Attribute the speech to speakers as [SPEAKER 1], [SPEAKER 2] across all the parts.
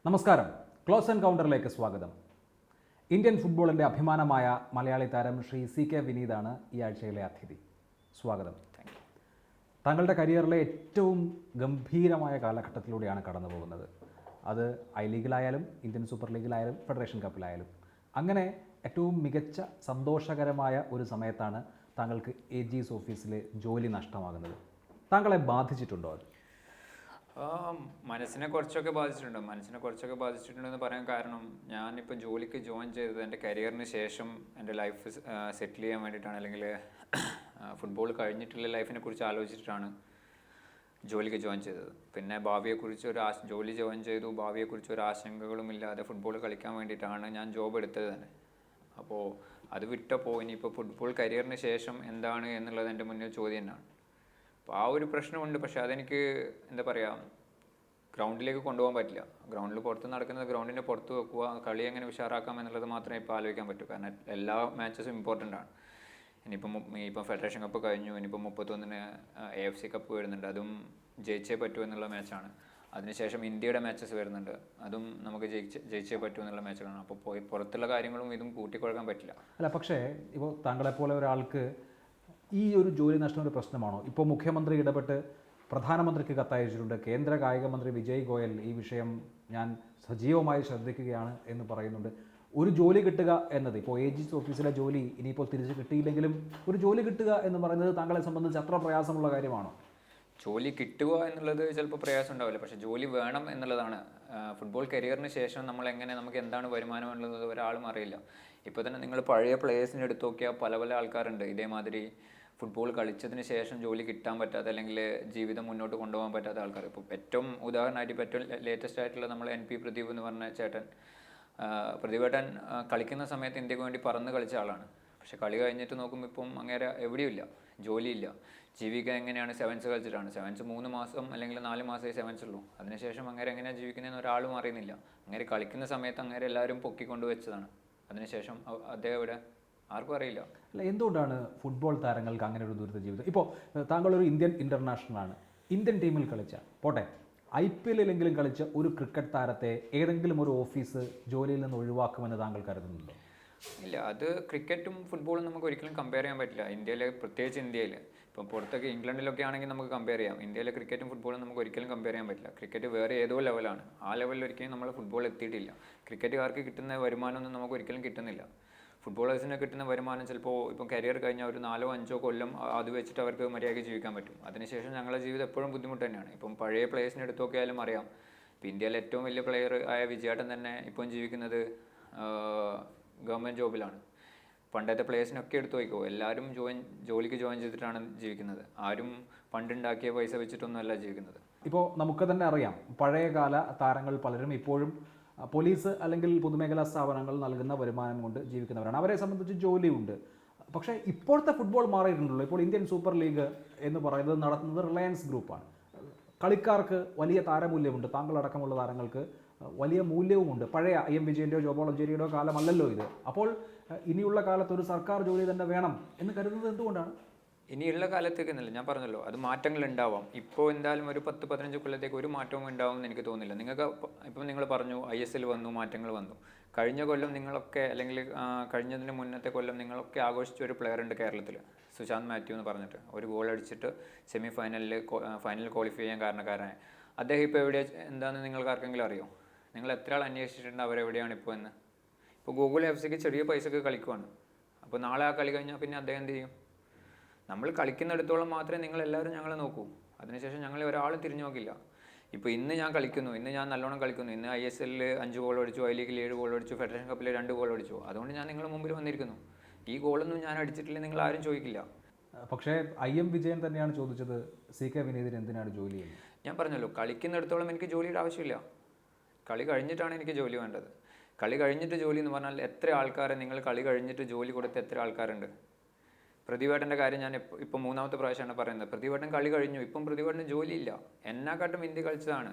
[SPEAKER 1] നമസ്കാരം. ക്ലോസ് എൻകൗണ്ടറിലേക്ക് സ്വാഗതം. ഇന്ത്യൻ ഫുട്ബോളിൻ്റെ അഭിമാനമായ മലയാളി താരം ശ്രീ CK വിനീതാണ് ഈ ആഴ്ചയിലെ അതിഥി. സ്വാഗതം. താങ്കളുടെ കരിയറിലെ ഏറ്റവും ഗംഭീരമായ കാലഘട്ടത്തിലൂടെയാണ് കടന്നു പോകുന്നത്. അത് ഐ ലീഗിലായാലും ഇന്ത്യൻ സൂപ്പർ ലീഗിലായാലും ഫെഡറേഷൻ കപ്പിലായാലും. അങ്ങനെ ഏറ്റവും മികച്ച സന്തോഷകരമായ ഒരു സമയത്താണ് താങ്കൾക്ക് AG's ഓഫീസിൽ ജോലി നഷ്ടമാകുന്നത്. താങ്കളെ ബാധിച്ചിട്ടുണ്ടോ അത്?
[SPEAKER 2] മനസ്സിനെ കുറച്ചൊക്കെ ബാധിച്ചിട്ടുണ്ടെന്ന് പറയാൻ കാരണം ഞാനിപ്പോൾ ജോലിക്ക് ജോയിൻ ചെയ്തത് എൻ്റെ കരിയറിന് ശേഷം എൻ്റെ ലൈഫ് സെറ്റിൽ ചെയ്യാൻ വേണ്ടിയിട്ടാണ്, അല്ലെങ്കിൽ ഫുട്ബോൾ കഴിഞ്ഞിട്ടുള്ള ലൈഫിനെ കുറിച്ച് ആലോചിച്ചിട്ടാണ് ജോലിക്ക് ജോയിൻ ചെയ്തത്. പിന്നെ ഭാവിയെക്കുറിച്ച് ജോലി ജോയിൻ ചെയ്തു, ഭാവിയെക്കുറിച്ച് ഒരു ആശങ്കകളും ഇല്ലാതെ ഫുട്ബോൾ കളിക്കാൻ വേണ്ടിയിട്ടാണ് ഞാൻ ജോബ് എടുത്തത് തന്നെ. അപ്പോൾ അത് വിട്ടപ്പോൾ ഇനിയിപ്പോൾ ഫുട്ബോൾ കരിയറിന് ശേഷം എന്താണ് എന്നുള്ളത് എൻ്റെ മുന്നിൽ ചോദ്യം തന്നെയാണ്. അപ്പോൾ ആ ഒരു പ്രശ്നമുണ്ട്. പക്ഷേ അതെനിക്ക് എന്താ പറയുക, ഗ്രൗണ്ടിലേക്ക് കൊണ്ടുപോകാൻ പറ്റില്ല. ഗ്രൗണ്ടിൽ പുറത്ത് നടക്കുന്നത് ഗ്രൗണ്ടിൻ്റെ പുറത്ത് വെക്കുക, കളി എങ്ങനെ ഉഷാറാക്കാം എന്നുള്ളത് മാത്രമേ ഇപ്പോൾ ആലോചിക്കാൻ പറ്റൂ. കാരണം എല്ലാ മാച്ചസും ഇമ്പോർട്ടൻ്റ് ആണ്. ഇനിയിപ്പം ഫെഡറേഷൻ കപ്പ് കഴിഞ്ഞു, ഇനിയിപ്പോൾ 31-ന് AFC കപ്പ് വരുന്നുണ്ട്, അതും ജയിച്ചേ പറ്റൂ എന്നുള്ള മാച്ചാണ്. അതിനുശേഷം ഇന്ത്യയുടെ മാച്ചസ് വരുന്നുണ്ട്, അതും നമുക്ക് ജയിച്ചേ പറ്റൂ എന്നുള്ള മാച്ചുകളാണ്. അപ്പോൾ പുറത്തുള്ള കാര്യങ്ങളും ഇതും കൂട്ടിക്കൊടുക്കാൻ പറ്റില്ല.
[SPEAKER 1] അല്ല, പക്ഷേ ഇപ്പോൾ താങ്കളെപ്പോലെ ഒരാൾക്ക് ഈ ഒരു ജോലി നഷ്ടം ഒരു പ്രശ്നമാണോ? ഇപ്പോൾ മുഖ്യമന്ത്രി ഇടപെട്ട് പ്രധാനമന്ത്രിക്ക് കത്തയച്ചിട്ടുണ്ട്. കേന്ദ്ര കായിക മന്ത്രി വിജയ് ഗോയൽ ഈ വിഷയം ഞാൻ സജീവമായി ശ്രദ്ധിക്കുകയാണ് എന്ന് പറയുന്നുണ്ട്. ഒരു ജോലി കിട്ടുക എന്നത്, ഇപ്പോൾ AG's ഓഫീസിലെ ജോലി ഇനിയിപ്പോൾ തിരിച്ച് കിട്ടിയില്ലെങ്കിലും ഒരു ജോലി കിട്ടുക എന്ന് പറയുന്നത് താങ്കളെ സംബന്ധിച്ച് അത്ര പ്രയാസമുള്ള കാര്യമാണോ?
[SPEAKER 2] ജോലി കിട്ടുക എന്നുള്ളത് ചിലപ്പോൾ പ്രയാസം ഉണ്ടാവില്ല, പക്ഷേ ജോലി വേണം എന്നുള്ളതാണ്. ഫുട്ബോൾ കരിയറിന് ശേഷം നമുക്ക് എന്താണ് വരുമാനം എന്നുള്ളത് ഒരാളും അറിയില്ല. ഇപ്പോൾ തന്നെ നിങ്ങൾ പഴയ പ്ലേയേഴ്സിനെ എടുത്ത് നോക്കിയാൽ പല ആൾക്കാരുണ്ട് ഇതേമാതിരി ഫുട്ബോൾ കളിച്ചതിന് ശേഷം ജോലി കിട്ടാൻ പറ്റാത്ത, അല്ലെങ്കിൽ ജീവിതം മുന്നോട്ട് കൊണ്ടുപോകാൻ പറ്റാത്ത ആൾക്കാർ. ഇപ്പോൾ ഏറ്റവും ഉദാഹരണമായിട്ട് ഇപ്പോൾ ഏറ്റവും ലേറ്റസ്റ്റ് ആയിട്ടുള്ള നമ്മൾ NP പ്രദീപ് എന്ന് പറഞ്ഞ ചേട്ടൻ, പ്രദീപേട്ടൻ കളിക്കുന്ന സമയത്ത് ഇന്ത്യക്ക് വേണ്ടി പറന്ന് കളിച്ച ആളാണ്. പക്ഷെ കളി കഴിഞ്ഞിട്ട് നോക്കുമ്പോൾ ഇപ്പം അങ്ങേരെ എവിടെയില്ല, ജോലിയില്ല. ജീവിക്കാൻ എങ്ങനെയാണ്? സെവൻസ് കളിച്ചിട്ടാണ്. സെവൻസ് 3 മാസം അല്ലെങ്കിൽ 4 മാസമേ സെവൻസ് ഉള്ളൂ. അതിനുശേഷം അങ്ങേരെ എങ്ങനെയാണ് ജീവിക്കുന്നതെന്ന് ഒരാളും അറിയുന്നില്ല. അങ്ങേരെ കളിക്കുന്ന സമയത്ത് അങ്ങേരെ എല്ലാവരും പൊക്കിക്കൊണ്ട് വെച്ചതാണ്. അതിനുശേഷം അദ്ദേഹം ഇവിടെ ആർക്കും അറിയില്ല.
[SPEAKER 1] അല്ല, എന്തുകൊണ്ടാണ് ഫുട്ബോൾ താരങ്ങൾക്ക് അങ്ങനെ ഒരു ദുരിത ജീവിതം? ഇപ്പോൾ താങ്കളൊരു ഇന്ത്യൻ ഇൻ്റർനാഷണലാണ്, ഇന്ത്യൻ ടീമിൽ കളിച്ച, പോട്ടെ IPLലെങ്കിലും കളിച്ച ഒരു ക്രിക്കറ്റ് താരത്തെ ഏതെങ്കിലും ഒരു ഓഫീസ് ജോലിയിൽ നിന്ന് ഒഴിവാക്കുമെന്ന് താങ്കൾ കരുതുന്നുണ്ടോ?
[SPEAKER 2] ഇല്ല, അത് ക്രിക്കറ്റും ഫുട്ബോളും നമുക്ക് ഒരിക്കലും കമ്പയർ ചെയ്യാൻ പറ്റില്ല. പ്രത്യേകിച്ച് ഇന്ത്യയിൽ. ഇപ്പം പുറത്തൊക്കെ ഇംഗ്ലണ്ടിലൊക്കെ ആണെങ്കിൽ നമുക്ക് കമ്പയർ ചെയ്യാം. ഇന്ത്യയിലെ ക്രിക്കറ്റും ഫുട്ബോളും നമുക്ക് ഒരിക്കലും കമ്പയർ ചെയ്യാൻ പറ്റില്ല. ക്രിക്കറ്റ് വേറെ ഏതോ ലെവലാണ്. ആ ലെവലിൽ ഒരിക്കലും നമ്മൾ ഫുട്ബോൾ എത്തിയിട്ടില്ല. ക്രിക്കറ്റുകാർക്ക് കിട്ടുന്ന വരുമാനമൊന്നും നമുക്ക് ഒരിക്കലും കിട്ടുന്നില്ല. ഫുട്ബോളേഴ്സിന് കിട്ടുന്ന വരുമാനം ചിലപ്പോൾ ഇപ്പം കരിയർ കഴിഞ്ഞാൽ ഒരു 4-5 കൊല്ലം അത് വെച്ചിട്ട് അവർക്ക് മര്യാദയ്ക്ക് ജീവിക്കാൻ പറ്റും. അതിനുശേഷം ഞങ്ങളുടെ ജീവിതം എപ്പോഴും ബുദ്ധിമുട്ട് തന്നെയാണ്. ഇപ്പം പഴയ പ്ലേയേഴ്സിനെ എടുത്ത് നോക്കിയാലും അറിയാം. ഇപ്പം ഇന്ത്യയിലെ ഏറ്റവും വലിയ പ്ലെയർ ആയ വിജയേട്ടൻ തന്നെ ഇപ്പം ജീവിക്കുന്നത് ഗവൺമെൻറ് ജോബിലാണ്. പണ്ടത്തെ പ്ലേയേഴ്സിനൊക്കെ എടുത്തു നോക്കിക്കോ, എല്ലാവരും ജോലിക്ക് ജോയിൻ ചെയ്തിട്ടാണ് ജീവിക്കുന്നത്. ആരും പണ്ടുണ്ടാക്കിയ പൈസ വെച്ചിട്ടൊന്നുമല്ല ജീവിക്കുന്നത്.
[SPEAKER 1] ഇപ്പോൾ നമുക്ക് തന്നെ അറിയാം, പഴയകാല താരങ്ങൾ പലരും ഇപ്പോഴും പോലീസ് അല്ലെങ്കിൽ പൊതുമേഖലാ സ്ഥാപനങ്ങൾ നൽകുന്ന വരുമാനം കൊണ്ട് ജീവിക്കുന്നവരാണ്. അവരെ സംബന്ധിച്ച് ജോലിയുണ്ട്. പക്ഷേ ഇപ്പോഴത്തെ ഫുട്ബോൾ മാറിയിട്ടുണ്ടല്ലോ. ഇപ്പോൾ ഇന്ത്യൻ സൂപ്പർ ലീഗ് എന്ന് പറയുന്നത് നടത്തുന്നത് റിലയൻസ് ഗ്രൂപ്പാണ്. കളിക്കാർക്ക് വലിയ താരമൂല്യമുണ്ട്. താങ്കളടക്കമുള്ള താരങ്ങൾക്ക് വലിയ മൂല്യവുമുണ്ട്. പഴയ IM വിജയൻ്റെയോ ജോബോൾ ഒഞ്ചേരിയുടെയോ കാലമല്ലല്ലോ ഇത്. അപ്പോൾ ഇനിയുള്ള കാലത്ത് ഒരു സർക്കാർ ജോലി തന്നെ വേണം എന്ന് കരുതുന്നത് എന്തുകൊണ്ടാണ്?
[SPEAKER 2] ഇനിയുള്ള കാലത്തേക്ക് എന്നല്ല, ഞാൻ പറഞ്ഞല്ലോ, അത് മാറ്റങ്ങൾ ഉണ്ടാവാം. ഇപ്പോൾ എന്തായാലും ഒരു 10-15 കൊല്ലത്തേക്ക് ഒരു മാറ്റവും ഉണ്ടാവും എന്ന് എനിക്ക് തോന്നുന്നില്ല. നിങ്ങൾക്ക് ഇപ്പം നിങ്ങൾ പറഞ്ഞു ISL വന്നു, മാറ്റങ്ങൾ വന്നു. കഴിഞ്ഞ കൊല്ലം നിങ്ങളൊക്കെ, അല്ലെങ്കിൽ കഴിഞ്ഞതിന് മുന്നത്തെ കൊല്ലം നിങ്ങളൊക്കെ ആഘോഷിച്ച ഒരു പ്ലെയർ ഉണ്ട് കേരളത്തിൽ, സുശാന്ത് മാത്യു എന്ന് പറഞ്ഞിട്ട്. ഒരു ഗോൾ അടിച്ചിട്ട് ഫൈനൽ ക്വാളിഫൈ ചെയ്യാൻ കാരണക്കാരനായ അദ്ദേഹം ഇപ്പോൾ എന്താണെന്ന് നിങ്ങൾക്ക് ആർക്കെങ്കിലും അറിയോ? നിങ്ങൾ എത്ര ആൾ അന്വേഷിച്ചിട്ടുണ്ട് അവരെവിടെയാണ് ഇപ്പോൾ എന്ന്? ഇപ്പോൾ ഗൂഗിൾ FCക്ക് ചെറിയ പൈസക്ക് കളിക്കുവാണ്. അപ്പോൾ നാളെ ആ കളി കഴിഞ്ഞാൽ പിന്നെ അദ്ദേഹം എന്ത് ചെയ്യും? നമ്മൾ കളിക്കുന്നിടത്തോളം മാത്രമേ നിങ്ങളെല്ലാവരും ഞങ്ങളെ നോക്കൂ. അതിനുശേഷം ഞങ്ങളെ ഒരാളും തിരിഞ്ഞു നോക്കില്ല. ഇപ്പോൾ ഇന്ന് ഞാൻ കളിക്കുന്നു, ഇന്ന് ഞാൻ നല്ലോണം കളിക്കുന്നു, ഇന്ന് ISLൽ 5 ഗോൾ അടിച്ചു, I ലീഗിൽ 7 ഗോൾ അടിച്ചു, ഫെഡറേഷൻ കപ്പിൽ 2 ഗോൾ അടിച്ചു, അതുകൊണ്ട് ഞാൻ നിങ്ങളുടെ മുമ്പിൽ വന്നിരിക്കുന്നു. ഈ ഗോളൊന്നും ഞാൻ അടിച്ചിട്ടില്ല നിങ്ങൾ ആരും ചോദിക്കില്ല.
[SPEAKER 1] പക്ഷേ IM വിജയൻ തന്നെയാണ് ചോദിച്ചത്, CK വിനീതിന് എന്തിനാണ് ജോലി എന്ന്.
[SPEAKER 2] ഞാൻ പറഞ്ഞല്ലോ, കളിക്കുന്നിടത്തോളം എനിക്ക് ജോലിയുടെ ആവശ്യമില്ല. കളി കഴിഞ്ഞിട്ടാണ് എനിക്ക് ജോലി വേണ്ടത്. കളി കഴിഞ്ഞിട്ട് ജോലി എന്ന് പറഞ്ഞാൽ എത്ര ആൾക്കാരെ നിങ്ങൾ കളി കഴിഞ്ഞിട്ട് ജോലി കൊടുത്ത എത്ര ആൾക്കാരുണ്ട്? പ്രതിവേട്ടൻ്റെ കാര്യം ഞാൻ ഇപ്പം 3ാമത്തെ പ്രാവശ്യമാണ് പറയുന്നത്. പ്രതിവേട്ടൻ കളി കഴിഞ്ഞു, ഇപ്പം പ്രതിവേട്ടന് ജോലിയില്ല. എന്നെക്കാട്ടും ഇന്ത്യ കളിച്ചതാണ്.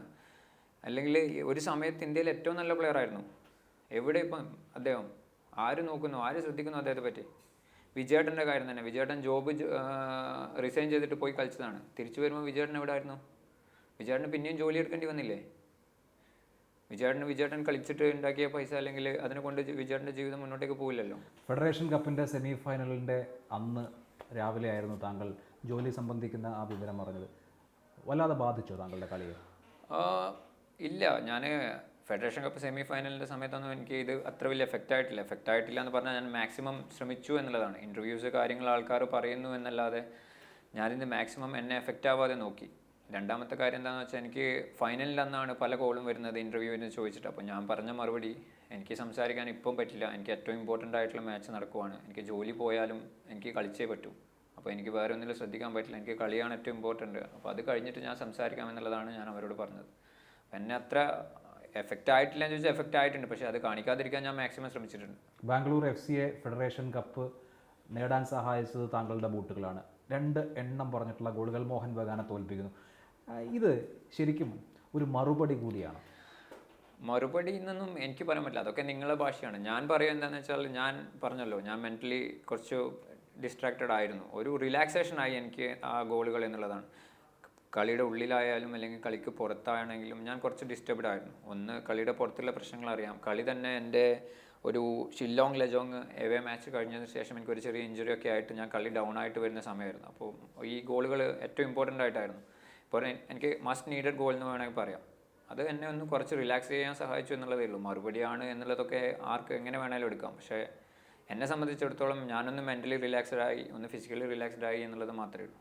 [SPEAKER 2] അല്ലെങ്കിൽ ഒരു സമയത്ത് ഇന്ത്യയിൽ ഏറ്റവും നല്ല പ്ലെയർ ആയിരുന്നു. എവിടെ ഇപ്പം അദ്ദേഹം? ആര് നോക്കുന്നു, ആര് ശ്രദ്ധിക്കുന്നു അദ്ദേഹത്തെ പറ്റി? വിജയേട്ടൻ്റെ കാര്യം തന്നെ. വിജയേട്ടൻ ജോബ് റിസൈൻ ചെയ്തിട്ട് പോയി കളിച്ചതാണ്. തിരിച്ചു വരുമ്പോൾ വിജയേട്ടൻ എവിടെ ആയിരുന്നു? വിജയേട്ടന് പിന്നെയും ജോലി എടുക്കേണ്ടി വന്നില്ലേ? വിജയേട്ടൻ കളിച്ചിട്ട് ഉണ്ടാക്കിയ പൈസ അല്ലെങ്കിൽ അതിനെ കൊണ്ട് വിജയേട്ടൻ്റെ ജീവിതം മുന്നോട്ടേക്ക് പോവില്ലല്ലോ.
[SPEAKER 1] ഫെഡറേഷൻ കപ്പിൻ്റെ സെമി ഫൈനലിൻ്റെ അന്ന് രാവിലെ ആയിരുന്നു താങ്കൾ ജോലി സംബന്ധിക്കുന്ന ആ വിവരം പറഞ്ഞത്. വല്ലാതെ ബാധിച്ചോ താങ്കളുടെ കളിയെ?
[SPEAKER 2] ഇല്ല, ഞാൻ ഫെഡറേഷൻ കപ്പ് സെമി ഫൈനലിൻ്റെ സമയത്തൊന്നും എനിക്ക് ഇത് അത്ര വലിയ എഫക്റ്റ് ആയിട്ടില്ല എന്ന് പറഞ്ഞാൽ ഞാൻ മാക്സിമം ശ്രമിച്ചു എന്നുള്ളതാണ്. ഇൻ്റർവ്യൂസ് കാര്യങ്ങൾ ആൾക്കാർ പറയുന്നു എന്നല്ലാതെ ഞാനിന്ന് മാക്സിമം എന്നെ എഫക്റ്റ് ആവാതെ നോക്കി. രണ്ടാമത്തെ കാര്യം എന്താണെന്ന് വെച്ചാൽ എനിക്ക് ഫൈനലിൽ അന്നാണ് പല കോളും വരുന്നത് ഇൻ്റർവ്യൂവിന് ചോദിച്ചിട്ട്. അപ്പോൾ ഞാൻ പറഞ്ഞ മറുപടി എനിക്ക് സംസാരിക്കാൻ ഇപ്പം പറ്റില്ല, എനിക്ക് ഏറ്റവും ഇമ്പോർട്ടൻ്റ് ആയിട്ടുള്ള മാച്ച് നടക്കുവാണ്, എനിക്ക് ജോലി പോയാലും എനിക്ക് കളിച്ചേ പറ്റൂ, അപ്പോൾ എനിക്ക് വേറെ ഒന്നിലും ശ്രദ്ധിക്കാൻ പറ്റില്ല, എനിക്ക് കളിയാണ് ഏറ്റവും ഇമ്പോർട്ടൻ്റ്, അപ്പോൾ അത് കഴിഞ്ഞിട്ട് ഞാൻ സംസാരിക്കാം എന്നുള്ളതാണ് ഞാൻ അവരോട് പറഞ്ഞത്. എന്നെ അത്ര എഫക്റ്റ് ആയിട്ടില്ല എന്ന് ചോദിച്ചാൽ എഫക്റ്റ് ആയിട്ടുണ്ട്, പക്ഷേ അത് കാണിക്കാതിരിക്കാൻ ഞാൻ മാക്സിമം ശ്രമിച്ചിട്ടുണ്ട്.
[SPEAKER 1] ബാംഗ്ലൂർ FC-യെ ഫെഡറേഷൻ കപ്പ് നേടാൻ സഹായിച്ചത് താങ്കളുടെ ബൂട്ടുകളാണ്. 2 എണ്ണം പറഞ്ഞിട്ടുള്ള ഗോളുകൾ മോഹൻ ബഗാനെ തോൽപ്പിക്കുന്നു. ഇത് ശരിക്കും ഒരു മറുപടി കൂടിയാണ്.
[SPEAKER 2] മറുപടി എന്നൊന്നും എനിക്ക് പറയാൻ പറ്റില്ല, അതൊക്കെ നിങ്ങളുടെ ഭാഷയാണ്. ഞാൻ പറയുക എന്താണെന്ന് വെച്ചാൽ, ഞാൻ പറഞ്ഞല്ലോ ഞാൻ മെൻ്റലി കുറച്ച് ഡിസ്ട്രാക്റ്റഡ് ആയിരുന്നു. ഒരു റിലാക്സേഷനായി എനിക്ക് ആ ഗോളുകൾ എന്നുള്ളതാണ്. കളിയുടെ ഉള്ളിലായാലും അല്ലെങ്കിൽ കളിക്ക് പുറത്താണെങ്കിലും ഞാൻ കുറച്ച് ഡിസ്റ്റർബ്ഡ് ആയിരുന്നു. ഒന്ന്, കളിയുടെ പുറത്തുള്ള പ്രശ്നങ്ങൾ അറിയാം. കളി തന്നെ എൻ്റെ ഒരു ഷില്ലോങ് ലജോങ് എവേ മാച്ച് കഴിഞ്ഞതിന് ശേഷം എനിക്കൊരു ചെറിയ ഇഞ്ചുറി ഒക്കെ ആയിട്ട് ഞാൻ കളി ഡൗൺ ആയിട്ട് വരുന്ന സമയമായിരുന്നു. അപ്പോൾ ഈ ഗോളുകൾ ഏറ്റവും ഇമ്പോർട്ടൻ്റ് ആയിട്ടായിരുന്നു. ഇപ്പോൾ എനിക്ക് മസ്റ്റ് നീഡഡ് ഗോൾ എന്ന് വേണമെങ്കിൽ പറയാം. അത് എന്നെ ഒന്ന് കുറച്ച് റിലാക്സ് ചെയ്യാൻ സഹായിച്ചു എന്നുള്ളതേ ഉള്ളൂ. മറുപടിയാണ് എന്നുള്ളതൊക്കെ ആർക്ക് എങ്ങനെ വേണമെങ്കിലും എടുക്കാം. പക്ഷേ എന്നെ സംബന്ധിച്ചിടത്തോളം ഞാനൊന്ന് മെൻ്റലി റിലാക്സ്ഡ് ആയി, ഒന്ന് ഫിസിക്കലി റിലാക്സ്ഡ് ആയി എന്നുള്ളത് മാത്രമേ ഉള്ളൂ.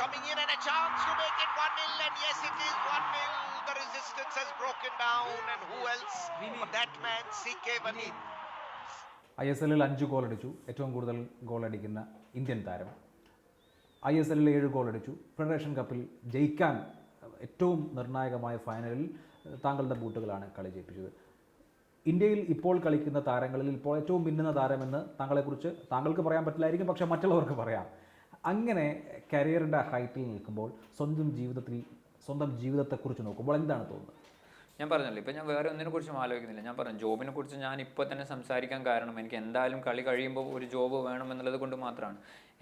[SPEAKER 3] Coming in and a chance to make it 1-0, and yes, it is 1-0. The resistance has broken down, and who else but that man, CK Vaneed.
[SPEAKER 1] ISL-ൽ 5 goal അടിച്ചു, ഏറ്റവും കൂടുതൽ ഗോൾ അടിക്കുന്ന ഇന്ത്യൻ താരം. ISL-ൽ 7 ഗോൾ അടിച്ചു. ഫെഡറേഷൻ കപ്പിൽ ജയിക്കാൻ ഏറ്റവും നിർണായകമായ ഫൈനലിൽ താങ്കളുടെ ബൂട്ടുകളാണ് കളി ജയിപ്പിച്ചത്. ഇന്ത്യയിൽ ഇപ്പോൾ കളിക്കുന്ന താരങ്ങളിൽ ഇപ്പോൾ ഏറ്റവും മിന്നുന്ന താരമെന്ന് താങ്കളെക്കുറിച്ച് താങ്കൾക്ക് പറയാൻ പറ്റില്ലായിരിക്കും, പക്ഷേ മറ്റുള്ളവർക്ക് പറയാം. അങ്ങനെ കരിയറിൻ്റെ ഹൈറ്റിൽ നിൽക്കുമ്പോൾ സ്വന്തം ജീവിതത്തെക്കുറിച്ച് നോക്കുമ്പോൾ എന്താണ് തോന്നുന്നത്?
[SPEAKER 2] ഞാൻ പറഞ്ഞല്ലോ, ഇപ്പം ഞാൻ വേറെ ഒന്നിനെ കുറിച്ചും ആലോചിക്കുന്നില്ല. ഞാൻ പറഞ്ഞു, ജോബിനെ കുറിച്ച് ഞാൻ ഇപ്പോൾ തന്നെ സംസാരിക്കാൻ കാരണം എനിക്ക് എന്തായാലും കളി കഴിയുമ്പോൾ ഒരു ജോബ് വേണം എന്നുള്ളത് കൊണ്ട് മാത്രമാണ്.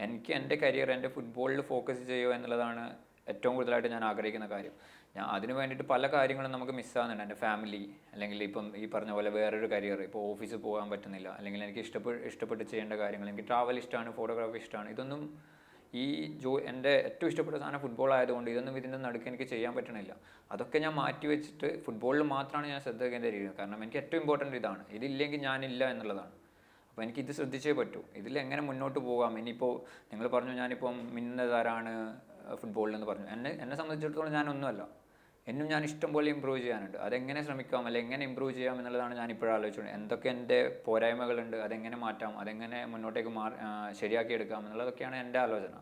[SPEAKER 2] എനിക്ക് എൻ്റെ കരിയർ എൻ്റെ ഫുട്ബോളിൽ ഫോക്കസ് ചെയ്യുക എന്നുള്ളതാണ് ഏറ്റവും കൂടുതലായിട്ട് ഞാൻ ആഗ്രഹിക്കുന്ന കാര്യം. ഞാൻ അതിന് വേണ്ടിയിട്ട് പല കാര്യങ്ങളും നമുക്ക് മിസ്സാകുന്നുണ്ട്. എൻ്റെ ഫാമിലി, അല്ലെങ്കിൽ ഇപ്പം ഈ പറഞ്ഞ പോലെ വേറൊരു കരിയർ, ഇപ്പോൾ ഓഫീസിൽ പോകാൻ പറ്റുന്നില്ല, അല്ലെങ്കിൽ എനിക്ക് ഇഷ്ടപ്പെട്ട് ചെയ്യേണ്ട കാര്യങ്ങൾ, എനിക്ക് ട്രാവൽ ഇഷ്ടമാണ്, ഫോട്ടോഗ്രാഫി ഇഷ്ടമാണ്. ഇതൊന്നും എൻ്റെ ഏറ്റവും ഇഷ്ടപ്പെട്ട സാധനം ഫുട്ബോൾ ആയതുകൊണ്ട് ഇതൊന്നും ഇതിൻ്റെ നടുക്ക് എനിക്ക് ചെയ്യാൻ പറ്റണില്ല. അതൊക്കെ ഞാൻ മാറ്റി വെച്ചിട്ട് ഫുട്ബോളിൽ മാത്രമാണ് ഞാൻ ശ്രദ്ധ കേന്ദ്രീകരിക്കുന്നത്. കാരണം എനിക്ക് ഏറ്റവും ഇമ്പോർട്ടൻ്റ് ഇതാണ്. ഇതില്ലെങ്കിൽ ഞാനില്ല എന്നുള്ളതാണ്. അപ്പോൾ എനിക്കിത് ശ്രദ്ധിച്ചേ പറ്റൂ. ഇതിൽ എങ്ങനെ മുന്നോട്ട് പോകാം. ഇനിയിപ്പോൾ നിങ്ങൾ പറഞ്ഞു ഞാനിപ്പം മിന്നുന്നതാരാണ് ഫുട്ബോളിലെന്ന് പറഞ്ഞു. എന്നെ സംബന്ധിച്ചിടത്തോളം ഞാനൊന്നുമല്ല. ഞാൻ ഇഷ്ടം പോലെ ഇമ്പ്രൂവ് ചെയ്യാനുണ്ട്. അതെങ്ങനെ ശ്രമിക്കാം, അല്ലെങ്കിൽ എങ്ങനെ ഇമ്പ്രൂവ് ചെയ്യാം എന്നുള്ളതാണ് ഞാൻ ഇപ്പോഴും ആലോചിച്ചുകൊണ്ട്. എന്തൊക്കെ എൻ്റെ പോരായ്മകളുണ്ട്, അതെങ്ങനെ മാറ്റാം, അതെങ്ങനെ മുന്നോട്ടേക്ക് ശരിയാക്കിയെടുക്കാം എന്നുള്ളതൊക്കെയാണ് എൻ്റെ ആലോചന.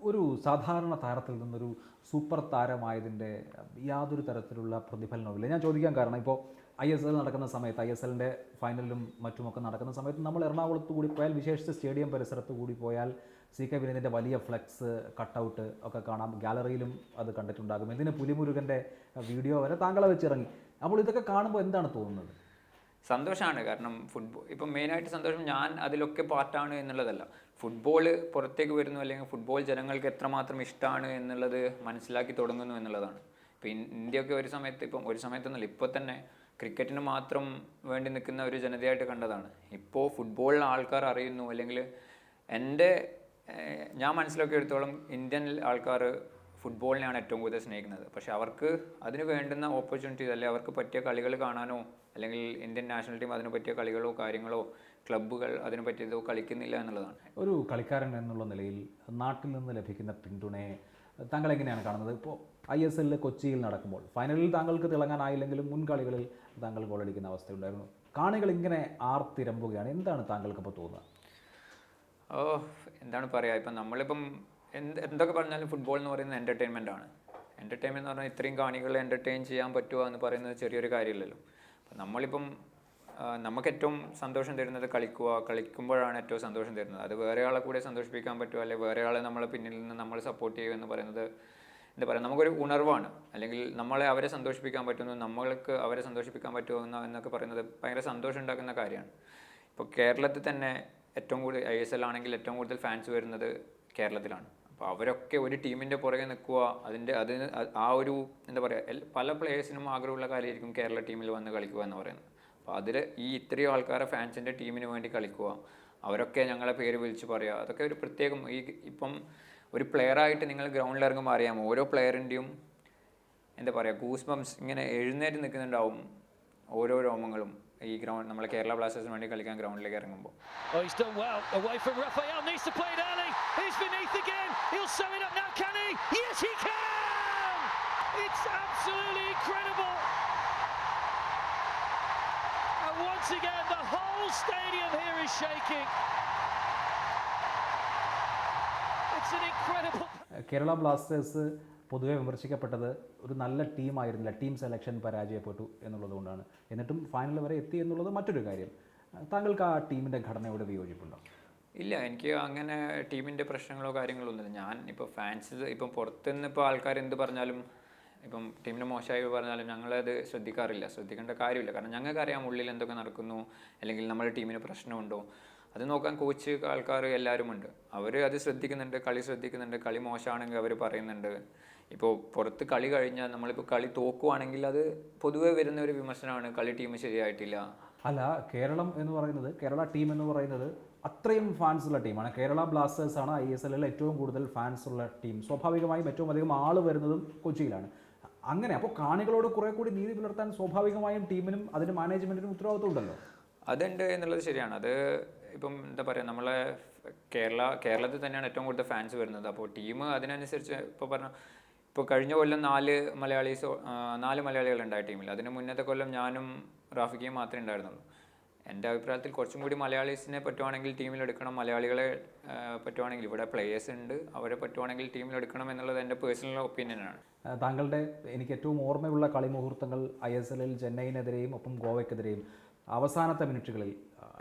[SPEAKER 1] ഒരു സാധാരണ താരത്തിൽ നിന്നൊരു സൂപ്പർ താരമായതിൻ്റെ യാതൊരു തരത്തിലുള്ള പ്രതിഫലനവുമില്ല. ഞാൻ ചോദിക്കാൻ കാരണം, ഇപ്പോൾ ISL നടക്കുന്ന സമയത്ത്, ISL-ൻ്റെ ഫൈനലിലും മറ്റുമൊക്കെ നടക്കുന്ന സമയത്ത് നമ്മൾ എറണാകുളത്ത് കൂടി പോയാൽ, വിശേഷിച്ച് സ്റ്റേഡിയം പരിസരത്ത് കൂടി പോയാൽ CK വിനീതിൻ്റെ വലിയ ഫ്ലെക്സ്, കട്ടൗട്ട് ഒക്കെ കാണാം. ഗാലറിയിലും അത് കണ്ടിട്ടുണ്ടാകും. എന്തിന് പുലിമുരുകൻ്റെ വീഡിയോ വരെ താങ്കളെ വെച്ചിറങ്ങി. അപ്പോൾ ഇതൊക്കെ കാണുമ്പോൾ എന്താണ് തോന്നുന്നത്?
[SPEAKER 2] സന്തോഷമാണ്. കാരണം ഇപ്പം മെയിനായിട്ട് സന്തോഷം ഞാൻ അതിലൊക്കെ പാർട്ടാണ് എന്നുള്ളതല്ല, ഫുട്ബോൾ പുറത്തേക്ക് വരുന്നു, അല്ലെങ്കിൽ ഫുട്ബോൾ ജനങ്ങൾക്ക് എത്രമാത്രം ഇഷ്ടമാണ് എന്നുള്ളത് മനസ്സിലാക്കി തുടങ്ങുന്നു എന്നുള്ളതാണ്. ഇപ്പോൾ ഇന്ത്യയൊക്കെ ഒരു സമയത്തൊന്നുമില്ല, ഇപ്പോൾ തന്നെ ക്രിക്കറ്റിന് മാത്രം വേണ്ടി നിൽക്കുന്ന ഒരു ജനതയായിട്ട് കണ്ടതാണ്. ഇപ്പോൾ ഫുട്ബോളിൽ ആൾക്കാർ അറിയുന്നു, അല്ലെങ്കിൽ ഞാൻ മനസ്സിലാക്കിയെടുത്തോളം ഇന്ത്യൻ ആൾക്കാർ ഫുട്ബോളിനെയാണ് ഏറ്റവും കൂടുതൽ സ്നേഹിക്കുന്നത്. പക്ഷേ അവർക്ക് അതിന് വേണ്ടുന്ന ഓപ്പർച്യൂണിറ്റീസ്, അല്ലെങ്കിൽ അവർക്ക് പറ്റിയ കളികൾ കാണാനോ, അല്ലെങ്കിൽ ഇന്ത്യൻ നാഷണൽ ടീം അതിന് പറ്റിയ കളികളോ കാര്യങ്ങളോ ക്ലബ്ബുകൾ അതിന് പറ്റിയതോ കളിക്കുന്നില്ല എന്നുള്ളതാണ്.
[SPEAKER 1] ഒരു കളിക്കാരൻ എന്നുള്ള നിലയിൽ നാട്ടിൽ നിന്ന് ലഭിക്കുന്ന പിന്തുണയെ താങ്കൾ എങ്ങനെയാണ് കാണുന്നത്? ഇപ്പോൾ ISL കൊച്ചിയിൽ നടക്കുമ്പോൾ ഫൈനലിൽ താങ്കൾക്ക് തിളങ്ങാനായില്ലെങ്കിലും മുൻ കളികളിൽ താങ്കൾ ഗോളടിക്കുന്ന അവസ്ഥയുണ്ടായിരുന്നു. കാണികൾ ഇങ്ങനെ ആർത്തിരമ്പുകയാണ്. എന്താണ് താങ്കൾക്കിപ്പോൾ തോന്നുന്നത്?
[SPEAKER 2] എന്താണ് പറയുക, ഇപ്പം നമ്മളിപ്പം എന്തൊക്കെ പറഞ്ഞാലും ഫുട്ബോൾ എന്ന് പറയുന്നത് എൻ്റർടൈൻമെൻ്റ് ആണ്. എൻ്റർടൈൻമെൻറ്റ് എന്ന് പറഞ്ഞാൽ ഇത്രയും കാണികളെ എൻ്റർടൈൻ ചെയ്യാൻ പറ്റുക എന്ന് പറയുന്നത് ചെറിയൊരു കാര്യമില്ലല്ലോ. അപ്പം നമ്മളിപ്പം നമുക്ക് ഏറ്റവും സന്തോഷം തരുന്നത് കളിക്കുമ്പോഴാണ് ഏറ്റവും സന്തോഷം തരുന്നത്. അത് വേറെ ആളെ കൂടെ സന്തോഷിപ്പിക്കാൻ പറ്റുമോ, അല്ലെങ്കിൽ വേറെ ആളെ നമ്മളെ പിന്നിൽ നിന്ന് നമ്മൾ സപ്പോർട്ട് ചെയ്യുക എന്ന് പറയുന്നത് എന്താ പറയുക, നമുക്കൊരു ഉണർവാണ്. അല്ലെങ്കിൽ അവരെ സന്തോഷിപ്പിക്കാൻ പറ്റുന്നു, നമ്മൾക്ക് അവരെ സന്തോഷിപ്പിക്കാൻ പറ്റുമോ എന്നൊക്കെ പറയുന്നത് ഭയങ്കര സന്തോഷം ഉണ്ടാക്കുന്ന കാര്യമാണ്. ഇപ്പോൾ കേരളത്തിൽ തന്നെ ഏറ്റവും കൂടുതൽ ISL ആണെങ്കിൽ ഏറ്റവും കൂടുതൽ ഫാൻസ് വരുന്നത് കേരളത്തിലാണ്. അപ്പോൾ അവരൊക്കെ ഒരു ടീമിൻ്റെ പുറകെ നിൽക്കുക, അതിന് ആ ഒരു എന്താ പറയുക, പല പ്ലേയേഴ്സിനും ആഗ്രഹമുള്ള കാര്യമായിരിക്കും കേരള ടീമിൽ വന്ന് കളിക്കുക എന്ന് പറയുന്നത്. അപ്പോൾ അതിൽ ഈ ഇത്രയും ആൾക്കാരെ ഫാൻസിൻ്റെ ടീമിന് വേണ്ടി കളിക്കുക, അവരൊക്കെ ഞങ്ങളെ പേര് വിളിച്ച് പറയുക, അതൊക്കെ ഒരു പ്രത്യേകം ഇപ്പം ഒരു പ്ലെയറായിട്ട് നിങ്ങൾ ഗ്രൗണ്ടിൽ ഇറങ്ങുമ്പോൾ അറിയാം ഓരോ പ്ലെയറിൻ്റെയും എന്താ പറയുക ഗൂസ് ബംസ് ഇങ്ങനെ എഴുന്നേറ്റ് നിൽക്കുന്നുണ്ടാവും ഓരോ രോമങ്ങളും ഈ ഗ്രൗണ്ട് നമ്മളെ കേരള ബ്ലാസ്റ്റേഴ്സിന് വേണ്ടി കളിക്കാൻ ഗ്രൗണ്ടിലേക്ക് ഇറങ്ങുമ്പോൾ.
[SPEAKER 4] Oh, he's done well. Away from Rafael. Needs to play it early. Here's Beneath again. He'll sew it up now. Can he? Yes, he can! It's absolutely incredible. And once again, the whole stadium here is shaking. It's an incredible...
[SPEAKER 1] Kerala Blasters പൊതുവെ വിമർശിക്കപ്പെട്ടത് ഒരു നല്ല ടീമായിരുന്നില്ല, team selection പരാജയപ്പെട്ടു എന്നുള്ളതുകൊണ്ടാണ്. എന്നിട്ടും final വരെ എത്തി എന്നുള്ളത് മറ്റൊരു കാര്യം. താങ്കൾക്ക് ആ ടീമിൻ്റെ ഘടനയോട് വിയോജിപ്പുണ്ടോ?
[SPEAKER 2] ഇല്ല, എനിക്ക് അങ്ങനെ ടീമിൻ്റെ പ്രശ്നങ്ങളോ കാര്യങ്ങളോ ഒന്നുമില്ല. ഞാൻ ഇപ്പോൾ ഫാൻസ് ഇപ്പം പുറത്തുനിന്ന് ഇപ്പോൾ ആൾക്കാർ എന്ത് പറഞ്ഞാലും, ഇപ്പം ടീമിന് മോശമായി പറഞ്ഞാലും ഞങ്ങളത് ശ്രദ്ധിക്കേണ്ട കാര്യമില്ല. കാരണം ഞങ്ങൾക്കറിയാം ഉള്ളിൽ എന്തൊക്കെ നടക്കുന്നു, അല്ലെങ്കിൽ നമ്മുടെ ടീമിന് പ്രശ്നമുണ്ടോ, അത് നോക്കാൻ കോച്ച് ആൾക്കാർ എല്ലാവരും ഉണ്ട്. അവർ അത് ശ്രദ്ധിക്കുന്നുണ്ട്, കളി ശ്രദ്ധിക്കുന്നുണ്ട്. കളി മോശമാണെങ്കിൽ അവർ പറയുന്നുണ്ട്. ഇപ്പോൾ പുറത്ത് കളി കഴിഞ്ഞാൽ നമ്മളിപ്പോൾ കളി തോക്കുവാണെങ്കിൽ അത് പൊതുവേ വരുന്ന ഒരു വിമർശനമാണ്, കളി ടീം ശരിയായിട്ടില്ല.
[SPEAKER 1] അല്ല, കേരളം എന്ന് പറയുന്നത്, കേരള ടീം എന്ന് പറയുന്നത് അത്രയും ഫാൻസ് ഉള്ള ടീമാണ്. കേരള ബ്ലാസ്റ്റേഴ്സ് ആണ് ISL ഏറ്റവും കൂടുതൽ ഫാൻസ് ഉള്ള ടീം. സ്വാഭാവികമായും ഏറ്റവും അധികം ആൾ വരുന്നതും കൊച്ചിയിലാണ്. അങ്ങനെ അപ്പോൾ കാണികളോട് കുറെ കൂടി നീതി പുലർത്താൻ സ്വാഭാവികമായും ടീമിനും അതിന് മാനേജ്മെൻറ്റിനും ഉത്തരവാദിത്വം ഉണ്ടല്ലോ.
[SPEAKER 2] അതുണ്ട് എന്നുള്ളത് ശരിയാണ്. അത് ഇപ്പം എന്താ പറയുക, നമ്മളെ കേരളത്തിൽ തന്നെയാണ് ഏറ്റവും കൂടുതൽ ഫാൻസ് വരുന്നത്. അപ്പോൾ ടീം അതിനനുസരിച്ച് ഇപ്പോൾ കഴിഞ്ഞ കൊല്ലം 4 മലയാളികളുണ്ടായ ടീമിൽ. അതിന് മുന്നത്തെ കൊല്ലം ഞാനും റാഫിക്കയും മാത്രമേ ഉണ്ടായിരുന്നുള്ളൂ. എൻ്റെ അഭിപ്രായത്തിൽ കുറച്ചും കൂടി മലയാളീസിനെ പറ്റുവാണെങ്കിൽ ടീമിലെടുക്കണം, മലയാളികളെ പറ്റുവാണെങ്കിൽ, ഇവിടെ പ്ലേയേഴ്സ് ഉണ്ട്, അവരെ പറ്റുവാണെങ്കിൽ ടീമിലെടുക്കണം എന്നുള്ളത് എൻ്റെ പേഴ്സണൽ ഒപ്പീനിയനാണ്.
[SPEAKER 1] താങ്കളുടെ എനിക്ക് ഏറ്റവും ഓർമ്മയുള്ള കളി മുഹൂർത്തങ്ങൾ ISL ചെന്നൈയിനെതിരെയും ഒപ്പം ഗോവയ്ക്കെതിരെയും അവസാനത്തെ മിനിറ്റുകളിൽ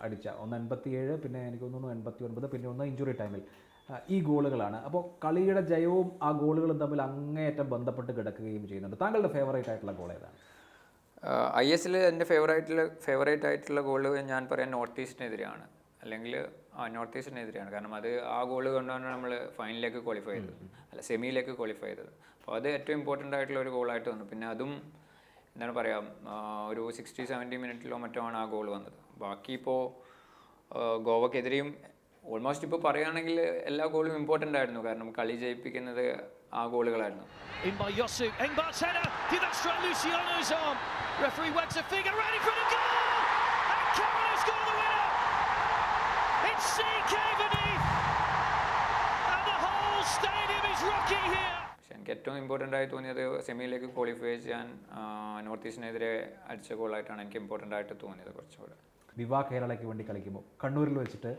[SPEAKER 1] അടിച്ച, ഒന്ന് 87, പിന്നെ എനിക്ക് തോന്നുന്നു 89, പിന്നെ ഒന്ന് ഇഞ്ചുറി ടൈമിൽ, ഈ ഗോളുകളാണ്. അപ്പോൾ കളിയുടെ ജയവും ആ ഗോളുകളും തമ്മിൽ അങ്ങേയറ്റം ബന്ധപ്പെട്ട് കിടക്കുകയും ചെയ്യുന്നുണ്ട്. താങ്കളുടെ ഫേവറേറ്റ് ആയിട്ടുള്ള ഗോൾ ഏതാണ്?
[SPEAKER 2] ISL എൻ്റെ ഫേവറേറ്റ് ആയിട്ടുള്ള ഗോള് ഞാൻ പറയാൻ നോർത്ത് ഈസ്റ്റിനെതിരെയാണ്, അല്ലെങ്കിൽ നോർത്ത് ഈസ്റ്റിനെതിരെയാണ്. കാരണം അത് ആ ഗോള് കൊണ്ടാണ് നമ്മൾ ഫൈനലിലേക്ക് ക്വാളിഫൈ ചെയ്തത്, അല്ല സെമിയിലേക്ക് ക്വാളിഫൈ ചെയ്തത്. അപ്പോൾ അത് ഏറ്റവും ഇമ്പോർട്ടൻ്റ് ആയിട്ടുള്ള ഒരു ഗോളായിട്ട് വന്നു. പിന്നെ അതും എന്താണ് പറയുക, ഒരു 60-70 മിനിറ്റിലോ മറ്റോ ആണ് ആ ഗോൾ വന്നത്. ബാക്കി ഇപ്പോൾ ഗോവക്കെതിരെയും ഓൾമോസ്റ്റ് ഇപ്പോൾ പറയുകയാണെങ്കിൽ എല്ലാ ഗോളും ഇമ്പോർട്ടൻ്റ് ആയിരുന്നു. കാരണം കളി ജയിപ്പിക്കുന്നത് ആ ഗോളുകളായിരുന്നു.
[SPEAKER 4] In by Yosu. Engbart's header. Did that strike Luciano's arm? Referee wags a finger right in front of goal. And Cameron has got the winner. It's CK Beneath. And the whole stadium is rocking here.
[SPEAKER 2] പക്ഷെ എനിക്ക് ഏറ്റവും important ആയി തോന്നിയത് സെമിയിലേക്ക് qualify ചെയ്യാൻ north ഈസ്റ്റിനെതിരെ അടിച്ച ഗോളായിട്ടാണ് എനിക്ക് important ആയിട്ട് തോന്നിയത് കുറച്ചുകൂടെ.
[SPEAKER 1] വിവാ കേരളയ്ക്ക് വേണ്ടി കളിക്കുമ്പോൾ കണ്ണൂരിൽ വെച്ചിട്ട്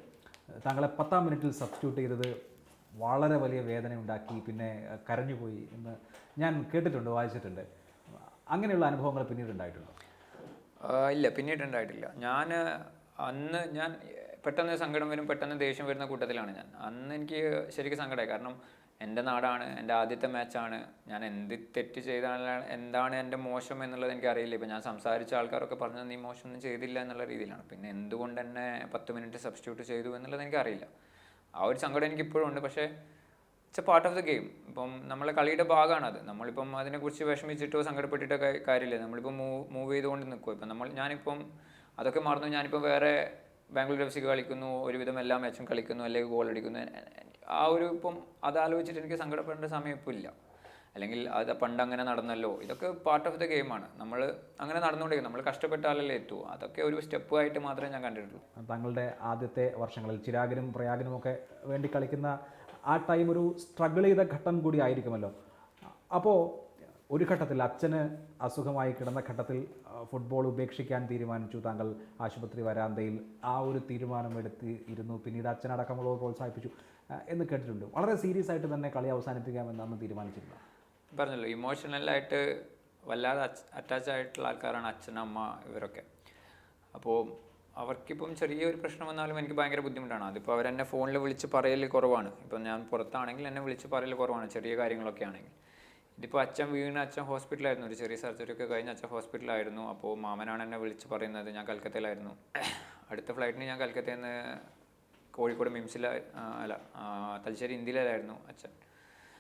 [SPEAKER 1] താങ്കളെ 10-ാം മിനിറ്റിൽ സബ്സ്റ്റിറ്റ്യൂട്ട് ചെയ്തത് വളരെ വലിയ വേദന ഉണ്ടാക്കി, പിന്നെ കരഞ്ഞുപോയി എന്ന് ഞാൻ കേട്ടിട്ടുണ്ട്, വായിച്ചിട്ടുണ്ട്. അങ്ങനെയുള്ള അനുഭവങ്ങൾ പിന്നീട് ഉണ്ടായിട്ടുണ്ടോ?
[SPEAKER 2] ഇല്ല, പിന്നീടുണ്ടായിട്ടില്ല. അന്ന് ഞാൻ പെട്ടെന്ന് സങ്കടം വരും, പെട്ടെന്ന് ദേഷ്യം വരുന്ന കൂട്ടത്തിലാണ് ഞാൻ. അന്ന് എനിക്ക് ശരിക്കും സങ്കടമായി. കാരണം എൻ്റെ നാടാണ്, എൻ്റെ ആദ്യത്തെ മാച്ചാണ്. ഞാൻ എന്ത് തെറ്റ് ചെയ്താണ്, എന്താണ് എൻ്റെ മോശം എന്നുള്ളത് എനിക്കറിയില്ല. ഇപ്പം ഞാൻ സംസാരിച്ച ആൾക്കാരൊക്കെ പറഞ്ഞത് നീ മോശമൊന്നും ചെയ്തില്ല എന്നുള്ള രീതിയിലാണ്. പിന്നെ എന്തുകൊണ്ട് എന്നെ 10 മിനിറ്റ് സബ്സ്റ്റിറ്റ്യൂട്ട് ചെയ്തു എന്നുള്ളത് എനിക്കറിയില്ല. ആ ഒരു സങ്കടം എനിക്കിപ്പോഴും ഉണ്ട്. പക്ഷേ it's A part of the game. ഇപ്പം നമ്മളെ കളിയുടെ ഭാഗമാണത്. നമ്മളിപ്പം അതിനെക്കുറിച്ച് വിഷമിച്ചിട്ടോ സങ്കടപ്പെട്ടിട്ടോ കാര്യമില്ല. നമ്മളിപ്പം മൂവ് ചെയ്തുകൊണ്ട് നിൽക്കും. ഇപ്പം ഞാനിപ്പം അതൊക്കെ മറന്നു, ഞാനിപ്പം വേറെ ബാംഗ്ലൂർ FC കളിക്കുന്നു, ഒരുവിധം എല്ലാ മാച്ചും കളിക്കുന്നു, അല്ലെങ്കിൽ ഗോൾ അടിക്കുന്നു. ആ ഒരു ഇപ്പം അതാലോചിച്ചിട്ട് എനിക്ക് സങ്കടപ്പെടേണ്ട സമയം ഇപ്പോൾ ഇല്ല. അല്ലെങ്കിൽ അത് പണ്ട് അങ്ങനെ നടന്നല്ലോ, ഇതൊക്കെ പാർട്ട് ഓഫ് ദ ഗെയിമാണ്. നമ്മൾ അങ്ങനെ നടന്നുകൊണ്ടിരിക്കും, നമ്മൾ കഷ്ടപ്പെട്ടാലല്ലേ എത്തൂ. അതൊക്കെ ഒരു സ്റ്റെപ്പ് ആയിട്ട് മാത്രമേ ഞാൻ കണ്ടിട്ടുള്ളൂ.
[SPEAKER 1] താങ്കളുടെ ആദ്യത്തെ വർഷങ്ങളിൽ ചിരാഗിനും പ്രയാഗിനും ഒക്കെ വേണ്ടി കളിക്കുന്ന ആ ടൈം ഒരു സ്ട്രഗിൾ ചെയ്ത ഘട്ടം കൂടി ആയിരിക്കുമല്ലോ. അപ്പോൾ ഒരു ഘട്ടത്തിൽ അച്ഛന് അസുഖമായി കിടന്ന ഘട്ടത്തിൽ ഫുട്ബോൾ ഉപേക്ഷിക്കാൻ തീരുമാനിച്ചു. താങ്കൾ ആശുപത്രി വരാന്തയിൽ ആ ഒരു തീരുമാനമെടുത്തിരുന്നു. പിന്നീട് അച്ഛനടക്കമുള്ളവർ പ്രോത്സാഹിപ്പിച്ചു എന്ന് കേട്ടിട്ടുണ്ട്. വളരെ സീരിയസ് ആയിട്ട് തന്നെ കളി അവസാനിപ്പിക്കാമെന്ന് അന്ന് തീരുമാനിച്ചിരുന്നു.
[SPEAKER 2] പറഞ്ഞല്ലോ, ഇമോഷണലായിട്ട് വല്ലാതെ അറ്റാച്ച് ആയിട്ടുള്ള ആൾക്കാരാണ് അച്ഛൻ, അമ്മ, ഇവരൊക്കെ. അപ്പോൾ അവർക്കിപ്പം ചെറിയൊരു പ്രശ്നം വന്നാലും എനിക്ക് ഭയങ്കര ബുദ്ധിമുട്ടാണ്. അതിപ്പോൾ അവരെന്നെ ഫോണിൽ വിളിച്ച് പറയൽ കുറവാണ്. ഇപ്പം ഞാൻ പുറത്താണെങ്കിൽ എന്നെ വിളിച്ച് പറയൽ കുറവാണ്, ചെറിയ കാര്യങ്ങളൊക്കെ ആണെങ്കിൽ. ഇതിപ്പോൾ അച്ഛൻ ഹോസ്പിറ്റലായിരുന്നു, ഒരു ചെറിയ സർജറി ഒക്കെ കഴിഞ്ഞ് അച്ഛൻ ഹോസ്പിറ്റലായിരുന്നു. അപ്പോൾ മാമനാണ് എന്നെ വിളിച്ച് പറയുന്നത്. ഞാൻ കൽക്കത്തയിലായിരുന്നു. അടുത്ത ഫ്ലൈറ്റിന് ഞാൻ കൽക്കത്തയിൽ നിന്ന് കോഴിക്കോട് മിംസിൽ തലശ്ശേരി ഇന്ത്യയിലായിരുന്നു അച്ഛൻ.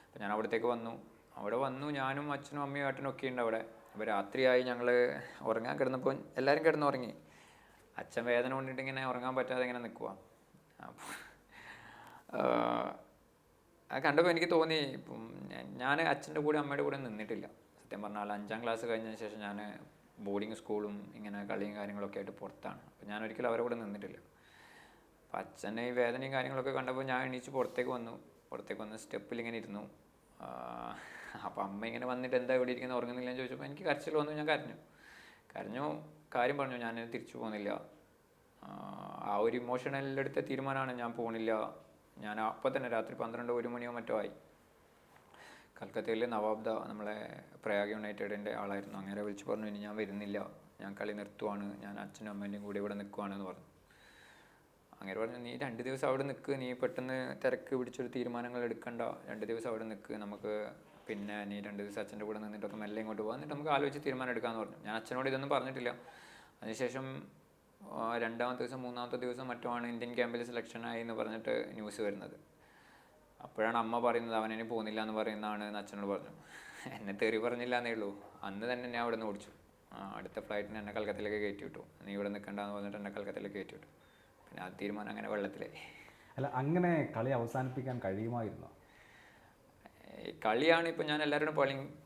[SPEAKER 2] അപ്പോൾ ഞാൻ അവിടത്തേക്ക് വന്നു. അവിടെ വന്നു ഞാനും അച്ഛനും അമ്മയും ഏട്ടനും ഒക്കെ ഉണ്ട് അവിടെ. അപ്പോൾ രാത്രിയായി, ഞങ്ങൾ ഉറങ്ങാൻ കിടന്നപ്പോൾ എല്ലാവരും കിടന്നുറങ്ങി. അച്ഛൻ വേദന കൊണ്ടിട്ട് ഇങ്ങനെ ഉറങ്ങാൻ പറ്റാതെ ഇങ്ങനെ നിൽക്കുക. അപ്പോൾ അത് കണ്ടപ്പോൾ എനിക്ക് തോന്നി, ഇപ്പം ഞാൻ അച്ഛൻ്റെ കൂടെ അമ്മയുടെ കൂടെ നിന്നിട്ടില്ല. സത്യം പറഞ്ഞാൽ 5ാം ക്ലാസ് കഴിഞ്ഞതിന് ശേഷം ഞാൻ ബോർഡിങ് സ്കൂളും ഇങ്ങനെ കളിയും കാര്യങ്ങളൊക്കെ ആയിട്ട് പുറത്താണ്. അപ്പോൾ ഞാൻ ഒരിക്കലും അവരുടെ കൂടെ നിന്നിട്ടില്ല. അപ്പോൾ അച്ഛനെ ഈ വേദനയും കാര്യങ്ങളൊക്കെ കണ്ടപ്പോൾ ഞാൻ എണീച്ച് പുറത്തേക്ക് വന്ന് സ്റ്റെപ്പിൽ ഇങ്ങനെ ഇരുന്നു. അപ്പോൾ അമ്മ ഇങ്ങനെ വന്നിട്ട് എന്താ ഇവിടെ ഇരിക്കുന്നത്, ഉറങ്ങുന്നില്ലെന്ന് ചോദിച്ചപ്പോൾ എനിക്ക് കരച്ചിൽ വന്നു. ഞാൻ കരഞ്ഞു കാര്യം പറഞ്ഞു, ഞാൻ തിരിച്ചു പോകുന്നില്ല. ആ ഒരു ഇമോഷണലെടുത്ത തീരുമാനമാണ്, ഞാൻ പോകണില്ല. ഞാൻ അപ്പോൾ തന്നെ രാത്രി 12-1 മണിയോ മറ്റോ ആയി. കൽക്കത്തയിൽ നവാബ്ദ, നമ്മളെ പ്രയാഗ് യുണൈറ്റഡിൻ്റെ ആളായിരുന്നു, അങ്ങനെ വിളിച്ച് പറഞ്ഞു ഇനി ഞാൻ വരുന്നില്ല, ഞാൻ കളി നിർത്തുവാണ്, ഞാൻ അച്ഛനും അമ്മേൻ്റെയും കൂടെ ഇവിടെ നിൽക്കുവാണെന്ന് പറഞ്ഞു. അങ്ങനെ പറഞ്ഞു, നീ 2 ദിവസം അവിടെ നിൽക്ക്, നീ പെട്ടെന്ന് തിരക്ക് പിടിച്ചൊരു തീരുമാനങ്ങൾ എടുക്കണ്ട, 2 ദിവസം അവിടെ നിൽക്ക്, നമുക്ക് പിന്നെ നീ 2 ദിവസം അച്ഛൻ്റെ കൂടെ നിന്നിട്ടൊക്കെ മെല്ലെ ഇങ്ങോട്ട് പോകാം, എന്നിട്ട് നമുക്ക് ആലോചിച്ച് തീരുമാനം എടുക്കാമെന്ന് പറഞ്ഞു. ഞാൻ അച്ഛനോട് ഇതൊന്നും പറഞ്ഞിട്ടില്ല. അതിനുശേഷം 2ാമത്തെ ദിവസം 3ാമത്തെ ദിവസം മറ്റോ ആണ് ഇന്ത്യൻ ക്യാമ്പിൽ സെലക്ഷനായി എന്ന് പറഞ്ഞിട്ട് ന്യൂസ് വരുന്നത്. അപ്പോഴാണ് അമ്മ പറയുന്നത് അവനിനി പോകുന്നില്ല എന്ന് പറയുന്നതാണ് എന്ന് അച്ഛനോട് പറഞ്ഞു. എന്നെ തെറി പറഞ്ഞില്ല എന്നേ ഉള്ളൂ. അന്ന് തന്നെ ഞാൻ അവിടെ നിന്ന് ഓടിച്ചു. അടുത്ത ഫ്ലൈറ്റിന് എന്നെ കൽക്കത്തയിലേക്ക് കയറ്റി വിട്ടു. നീ ഇവിടെ നിൽക്കണ്ടെന്ന് പറഞ്ഞിട്ട് എന്നെ കൽക്കത്തയിലേക്ക് കയറ്റി വിട്ടു. പിന്നെ ആ തീരുമാനം അങ്ങനെ വെള്ളത്തിലായി.
[SPEAKER 1] അല്ല, അങ്ങനെ കളി അവസാനിപ്പിക്കാൻ കഴിയുമായിരുന്നോ?
[SPEAKER 2] കളിയാണ് ഇപ്പോൾ ഞാൻ എല്ലാവരോടും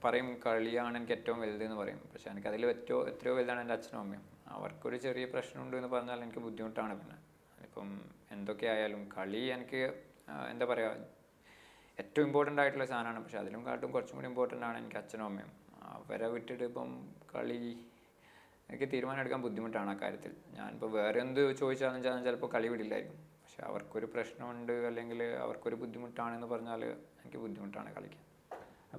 [SPEAKER 2] പറയും കളിയാണ് എനിക്ക് ഏറ്റവും വലുതെന്ന് പറയും. പക്ഷേ എനിക്കതിൽ എത്രയോ വലുതാണ് എൻ്റെ അച്ഛനും അമ്മയും. അവർക്കൊരു ചെറിയ പ്രശ്നമുണ്ട് എന്ന് പറഞ്ഞാൽ എനിക്ക് ബുദ്ധിമുട്ടാണ്. പിന്നെ ഇപ്പം എന്തൊക്കെ ആയാലും കളി എനിക്ക് എന്താ പറയുക, ഏറ്റവും ഇമ്പോർട്ടൻ്റ് ആയിട്ടുള്ള സാധനമാണ്. പക്ഷേ അതിലും കാട്ടും കുറച്ചും കൂടി ഇമ്പോർട്ടൻ്റ് ആണ് എനിക്ക് അച്ഛനും അമ്മയും. അവരെ വിട്ടിട്ട് ഇപ്പം കളി എനിക്ക് തീരുമാനം എടുക്കാൻ ബുദ്ധിമുട്ടാണ് ആ കാര്യത്തിൽ. ഞാനിപ്പോൾ വേറെ എന്ത് ചോദിച്ചാലും ചിലപ്പോൾ കളി വിടില്ലായിരിക്കും. പക്ഷെ അവർക്കൊരു പ്രശ്നമുണ്ട് അല്ലെങ്കിൽ അവർക്കൊരു ബുദ്ധിമുട്ടാണെന്ന് പറഞ്ഞാൽ എനിക്ക് ബുദ്ധിമുട്ടാണ് കളിക്കാൻ.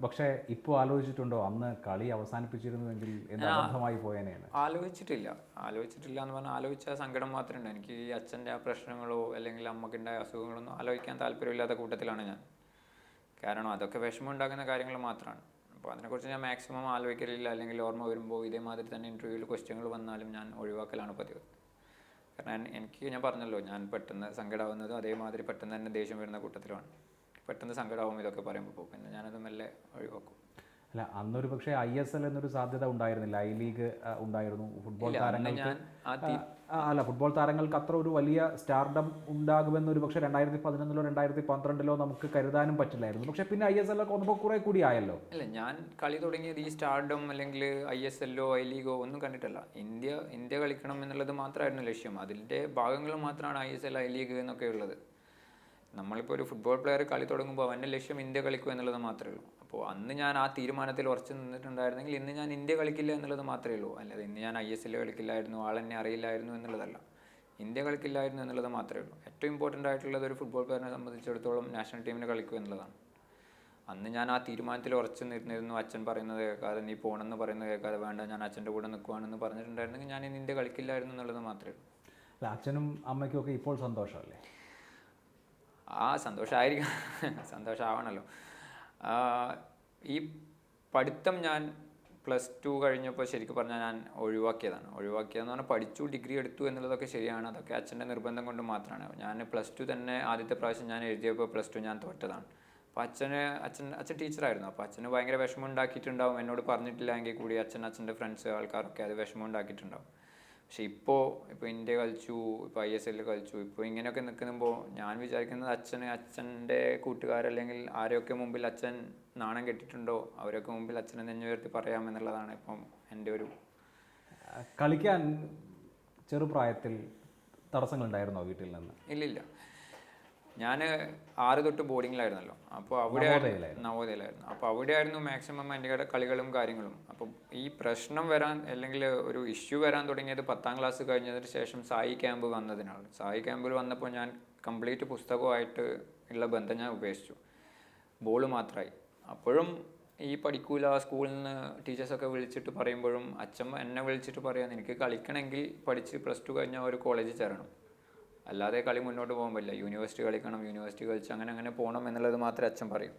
[SPEAKER 1] പക്ഷേ ഇപ്പോൾ ആലോചിച്ചിട്ടുണ്ടോ അന്ന് കളി അവസാനിപ്പിച്ചിരുന്നുവെങ്കിൽ എന്ത് അബദ്ധമായി പോയേനെയാണ്?
[SPEAKER 2] ആലോചിച്ചിട്ടില്ല എന്ന് പറഞ്ഞാൽ ആലോചിച്ച സങ്കടം മാത്രമേ ഉണ്ട്. എനിക്ക് ഈ അച്ഛൻ്റെ ആ പ്രശ്നങ്ങളോ അല്ലെങ്കിൽ അമ്മക്കുണ്ടായ അസുഖങ്ങളൊന്നും ആലോചിക്കാൻ താല്പര്യമില്ലാത്ത കൂട്ടത്തിലാണ് ഞാൻ. കാരണം അതൊക്കെ വിഷമം ഉണ്ടാക്കുന്ന കാര്യങ്ങൾ മാത്രമാണ്. അപ്പോൾ അതിനെക്കുറിച്ച് ഞാൻ മാക്സിമം ആലോചിക്കലില്ല. അല്ലെങ്കിൽ ഓർമ്മ വരുമ്പോൾ ഇതേമാതിരി തന്നെ ഇൻ്റർവ്യൂവിൽ ക്വസ്റ്റ്യനുകൾ വന്നാലും ഞാൻ ഒഴിവാക്കലാണ് പതിവ്. കാരണം ഞാൻ പറഞ്ഞല്ലോ, ഞാൻ പെട്ടെന്ന് സങ്കടമാവുന്നതും അതേമാതിരി പെട്ടെന്ന് തന്നെ ദേഷ്യം വരുന്ന കൂട്ടത്തിലാണ്. പെട്ടെന്ന് സങ്കടമാവും ഇതൊക്കെ പറയുമ്പോൾ, പിന്നെ ഞാനത് മെല്ലെ ഒഴിവാക്കും.
[SPEAKER 1] അല്ല, അന്നൊരു പക്ഷേ ISL എന്നൊരു സാധ്യത ഉണ്ടായിരുന്നില്ല, ഐ ലീഗ് ഉണ്ടായിരുന്നു. ഫുട്ബോൾ താരങ്ങൾക്ക് അത്ര ഒരു വലിയ സ്റ്റാർഡം ഉണ്ടാകുമെന്നൊരു പക്ഷേ 2011-ലോ 2012-ലോ നമുക്ക് കരുതാനും പറ്റില്ലായിരുന്നു. പക്ഷേ പിന്നെ ISL ഒക്കെ വന്നപ്പോൾ കുറെ കൂടി ആയല്ലോ.
[SPEAKER 2] അല്ല, ഞാൻ കളി തുടങ്ങിയത് ഈ സ്റ്റാർഡം അല്ലെങ്കിൽ ISL-ഓ ഐ ലീഗോ ഒന്നും കണ്ടിട്ടല്ല. ഇന്ത്യ കളിക്കണം എന്നുള്ളത് മാത്രമായിരുന്നു ലക്ഷ്യം. അതിൻ്റെ ഭാഗങ്ങൾ മാത്രമാണ് ISL ഐ ലീഗ് എന്നൊക്കെ ഉള്ളത്. നമ്മളിപ്പോൾ ഒരു ഫുട്ബോൾ പ്ലെയർ കളി തുടങ്ങുമ്പോൾ അവൻ്റെ ലക്ഷ്യം ഇന്ത്യ കളിക്കുക എന്നുള്ളത് മാത്രമേ ഉള്ളൂ. അപ്പോൾ അന്ന് ഞാൻ ആ തീരുമാനത്തിൽ ഉറച്ചു നിന്നിട്ടുണ്ടായിരുന്നെങ്കിൽ ഇന്ന് ഞാൻ ഇന്ത്യ കളിക്കില്ല എന്നുള്ളത് മാത്രമേ ഉള്ളൂ. അല്ലാതെ ഇന്ന് ഞാൻ ISL കളിക്കില്ലായിരുന്നു, ആളെന്നെ അറിയില്ലായിരുന്നു എന്നുള്ളതല്ല. ഇന്ത്യ കളിക്കില്ലായിരുന്നു എന്നുള്ളത് മാത്രമേ ഉള്ളൂ. ഏറ്റവും ഇമ്പോർട്ടൻ്റ് ആയിട്ടുള്ളത് ഒരു ഫുട്ബോൾ പ്ലെയറിനെ സംബന്ധിച്ചിടത്തോളം നാഷണൽ ടീമിന് കളിക്കുക എന്നുള്ളതാണ്. അന്ന് ഞാൻ ആ തീരുമാനത്തിൽ ഉറച്ചു നിന്നിരുന്നു. അച്ഛൻ പറയുന്നത് കേൾക്കാതെ, നീ പോകണമെന്ന് പറയുന്നത് കേൾക്കാതെ, വേണ്ട ഞാൻ അച്ഛൻ്റെ കൂടെ നിൽക്കുവാണെന്ന് പറഞ്ഞിട്ടുണ്ടായിരുന്നെങ്കിൽ ഞാൻ ഇന്ന് ഇന്ത്യ കളിക്കില്ലായിരുന്നു എന്നുള്ളത് മാത്രമേ ഉള്ളൂ.
[SPEAKER 1] അല്ല, അച്ഛനും അമ്മയ്ക്കും ഒക്കെ ഇപ്പോൾ സന്തോഷമല്ലേ?
[SPEAKER 2] ആ സന്തോഷമായിരിക്കും, സന്തോഷമാവണമല്ലോ. ഈ പഠിത്തം ഞാൻ +2 കഴിഞ്ഞപ്പോൾ ശരിക്കും പറഞ്ഞാൽ ഞാൻ ഒഴിവാക്കിയതെന്ന് പറഞ്ഞാൽ പഠിച്ചു, ഡിഗ്രി എടുത്തു എന്നുള്ളതൊക്കെ ശരിയാണ്. അതൊക്കെ അച്ഛൻ്റെ നിർബന്ധം കൊണ്ട് മാത്രമാണ്. ഞാൻ +2 തന്നെ ആദ്യത്തെ പ്രാവശ്യം ഞാൻ എഴുതിയപ്പോൾ +2 ഞാൻ തോറ്റതാണ്. അപ്പോൾ അച്ഛൻ ടീച്ചറായിരുന്നു. അപ്പോൾ അച്ഛന് ഭയങ്കര വിഷമം ഉണ്ടാക്കിയിട്ടുണ്ടാവും. എന്നോട് പറഞ്ഞിട്ടില്ല എങ്കിൽ കൂടി അച്ഛൻ്റെ ഫ്രണ്ട്സ് ആൾക്കാരൊക്കെ അത് വിഷമം ഉണ്ടാക്കിയിട്ടുണ്ടാവും. പക്ഷെ ഇപ്പോൾ ഇന്ത്യ കളിച്ചു, ഇപ്പോൾ ISL കളിച്ചു, ഇപ്പോൾ ഇങ്ങനെയൊക്കെ നിൽക്കുമ്പോൾ ഞാൻ വിചാരിക്കുന്നത് അച്ഛൻ്റെ കൂട്ടുകാരല്ലെങ്കിൽ ആരെയൊക്കെ മുമ്പിൽ അച്ഛൻ നാണം കെട്ടിട്ടുണ്ടോ അവരൊക്കെ മുമ്പിൽ അച്ഛനെ നെഞ്ഞുയർത്തി പറയാമെന്നുള്ളതാണ് ഇപ്പം എൻ്റെ ഒരു.
[SPEAKER 1] കളിക്കാൻ ചെറുപ്രായത്തിൽ തടസ്സങ്ങളുണ്ടായിരുന്നോ വീട്ടിൽ നിന്ന്?
[SPEAKER 2] ഇല്ലില്ല, ഞാൻ 6 തൊട്ട് ബോർഡിങ്ങിലായിരുന്നല്ലോ. അപ്പോൾ അവിടെ നവോദയയിലായിരുന്നു. അപ്പോൾ അവിടെയായിരുന്നു മാക്സിമം എൻ്റെ കളികളും കാര്യങ്ങളും. അപ്പം ഈ പ്രശ്നം വരാൻ അല്ലെങ്കിൽ ഒരു ഇഷ്യൂ വരാൻ തുടങ്ങിയത് 10ാം ക്ലാസ് കഴിഞ്ഞതിന് ശേഷം സായി ക്യാമ്പ് വന്നതിനാണ്. സായി ക്യാമ്പിൽ വന്നപ്പോൾ ഞാൻ കംപ്ലീറ്റ് പുസ്തകമായിട്ട് ഉള്ള ബന്ധം ഞാൻ ഉപേക്ഷിച്ചു. ബോൾ മാത്രമായി. അപ്പോഴും ഈ പഠിക്കൂല, സ്കൂളിൽ നിന്ന് ടീച്ചേഴ്സൊക്കെ വിളിച്ചിട്ട് പറയുമ്പോഴും അച്ഛൻ എന്നെ വിളിച്ചിട്ട് പറയാൻ, എനിക്ക് കളിക്കണമെങ്കിൽ പഠിച്ച് +2 കഴിഞ്ഞാൽ ഒരു കോളേജിൽ ചേരണം, അല്ലാതെ കളി മുന്നോട്ട് പോകാൻ പറ്റില്ല, യൂണിവേഴ്സിറ്റി കളിക്കണം, യൂണിവേഴ്സിറ്റി കളിച്ച് അങ്ങനെ പോകണം എന്നുള്ളത് മാത്രമേ അച്ഛൻ പറയൂ.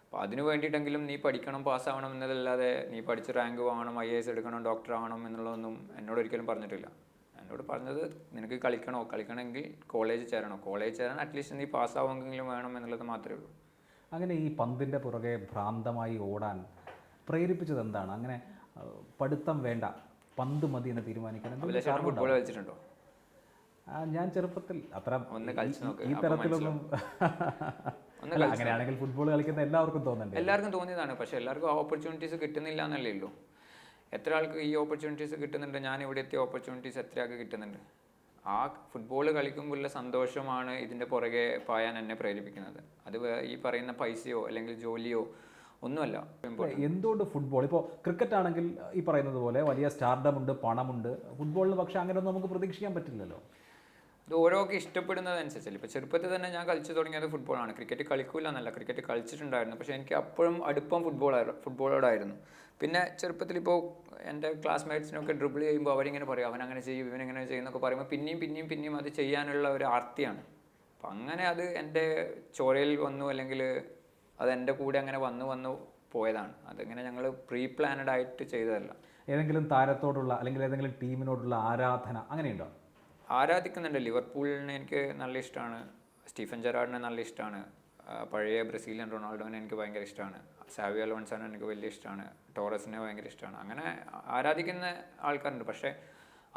[SPEAKER 2] അപ്പോൾ അതിന് വേണ്ടിയിട്ടെങ്കിലും നീ പഠിക്കണം, പാസ്സാവണം എന്നതല്ലാതെ നീ പഠിച്ച് റാങ്ക് വാങ്ങണം, IAS എടുക്കണം, ഡോക്ടർ ആവണം എന്നുള്ളതൊന്നും എന്നോട് ഒരിക്കലും പറഞ്ഞിട്ടില്ല. എന്നോട് പറഞ്ഞത് നിനക്ക് കളിക്കണമെങ്കിൽ കോളേജ് ചേരാൻ അറ്റ്ലീസ്റ്റ് നീ പാസ്സാവുമെങ്കിലും വേണം എന്നുള്ളത് മാത്രമേ ഉള്ളൂ.
[SPEAKER 1] അങ്ങനെ ഈ പന്തിൻ്റെ പുറകെ ഭ്രാന്തമായി ഓടാൻ പ്രേരിപ്പിച്ചത് എന്താണ്? അങ്ങനെ പഠിത്തം വേണ്ട, പന്ത് മതി എന്ന് തീരുമാനിക്കാൻ എന്തെങ്കിലും
[SPEAKER 2] അഭിലാഷ്
[SPEAKER 1] കാരണം
[SPEAKER 2] ഫുട്ബോൾ
[SPEAKER 1] ഉണ്ടോ?
[SPEAKER 2] കളിച്ചിട്ടുണ്ടോ?
[SPEAKER 1] ഞാൻ ചെറുപ്പത്തിൽ അത്ര
[SPEAKER 2] ഒന്ന് കളിച്ച് നോക്ക്,
[SPEAKER 1] ഈ
[SPEAKER 2] അപ്പോൾ
[SPEAKER 1] തരത്തിലൊന്നും
[SPEAKER 2] ഒന്ന്
[SPEAKER 1] അല്ല, അങ്ങനെയാണെങ്കിൽ ഫുട്ബോൾ കളിക്കുന്ന എല്ലാവർക്കും തോന്നണ്ടേ?
[SPEAKER 2] എല്ലാവർക്കും തോന്നിയതാണ്, പക്ഷേ എല്ലാവർക്കും ഓപ്പർച്യൂണിറ്റീസ് കിട്ടുന്നില്ല എന്നല്ലേ ഉള്ളൂ. എത്ര ആൾക്ക് ഈ ഓപ്പർച്യൂണിറ്റീസ് കിട്ടുന്നുണ്ട്? ഞാൻ ഇവിടെ എത്തിയ ഓപ്പർച്യൂണിറ്റീസ് എത്ര ആൾക്ക് കിട്ടുന്നുണ്ട്? ആ ഫുട്ബോൾ കളിക്കുമ്പോഴുള്ള സന്തോഷമാണ് ഇതിൻ്റെ പുറകെ പായാൻ എന്നെ പ്രേരിപ്പിക്കുന്നത്. അത് ഈ പറയുന്ന പൈസയോ അല്ലെങ്കിൽ ജോലിയോ ഒന്നുമല്ല.
[SPEAKER 1] എന്തുകൊണ്ട് ഫുട്ബോൾ? ഇപ്പോൾ ക്രിക്കറ്റ് ആണെങ്കിൽ ഈ പറയുന്നത് പോലെ വലിയ സ്റ്റാർഡം ഉണ്ട്, പണമുണ്ട്. ഫുട്ബോളിന് പക്ഷേ അങ്ങനെയൊന്നും നമുക്ക് പ്രതീക്ഷിക്കാൻ പറ്റില്ലല്ലോ.
[SPEAKER 2] ഇത് ഓരോക്കെ ഇഷ്ടപ്പെടുന്നതനുസരിച്ചല്ല. ഇപ്പോൾ ചെറുപ്പത്തിൽ തന്നെ ഞാൻ കളിച്ചു തുടങ്ങിയത് ഫുട്ബോളാണ്. ക്രിക്കറ്റ് കളിക്കൂല എന്നല്ല, ക്രിക്കറ്റ് കളിച്ചിട്ടുണ്ടായിരുന്നു. പക്ഷേ എനിക്ക് അപ്പോഴും അടുപ്പം ഫുട്ബോളോടായിരുന്നു. പിന്നെ ചെറുപ്പത്തിൽ ഇപ്പോൾ എൻ്റെ ക്ലാസ്മേറ്റ്സിനൊക്കെ ഡ്രിബിൾ ചെയ്യുമ്പോൾ അവരിങ്ങനെ പറയും അവൻ അങ്ങനെ ചെയ്യും ഇവനെങ്ങനെ ചെയ്യും എന്നൊക്കെ പറയുമ്പോൾ പിന്നെയും അത് ചെയ്യാനുള്ള ഒരു ആർത്തിയാണ്. അപ്പം അങ്ങനെ അത് എൻ്റെ ചോരയിൽ വന്നു, അല്ലെങ്കിൽ അത് എൻ്റെ കൂടെ അങ്ങനെ വന്നു പോയതാണ്. അതിങ്ങനെ ഞങ്ങൾ പ്രീ പ്ലാനഡ് ആയിട്ട് ചെയ്തതല്ല.
[SPEAKER 1] ഏതെങ്കിലും താരത്തോടുള്ള അല്ലെങ്കിൽ ഏതെങ്കിലും ടീമിനോടുള്ള ആരാധന അങ്ങനെയുണ്ടോ?
[SPEAKER 2] ആരാധിക്കുന്നുണ്ട്. ലിവർപൂളിനെ എനിക്ക് നല്ല ഇഷ്ടമാണ്, സ്റ്റീഫൻ ജെറാർഡിനെ നല്ല ഇഷ്ടമാണ്, പഴയ ബ്രസീലിയൻ റൊണാൾഡോനെ എനിക്ക് ഭയങ്കര ഇഷ്ടമാണ്, സാവി അലോൺസോനെ എനിക്ക് വലിയ ഇഷ്ടമാണ്, ടോറസിനെ ഭയങ്കര ഇഷ്ടമാണ്. അങ്ങനെ ആരാധിക്കുന്ന ആൾക്കാരുണ്ട്. പക്ഷേ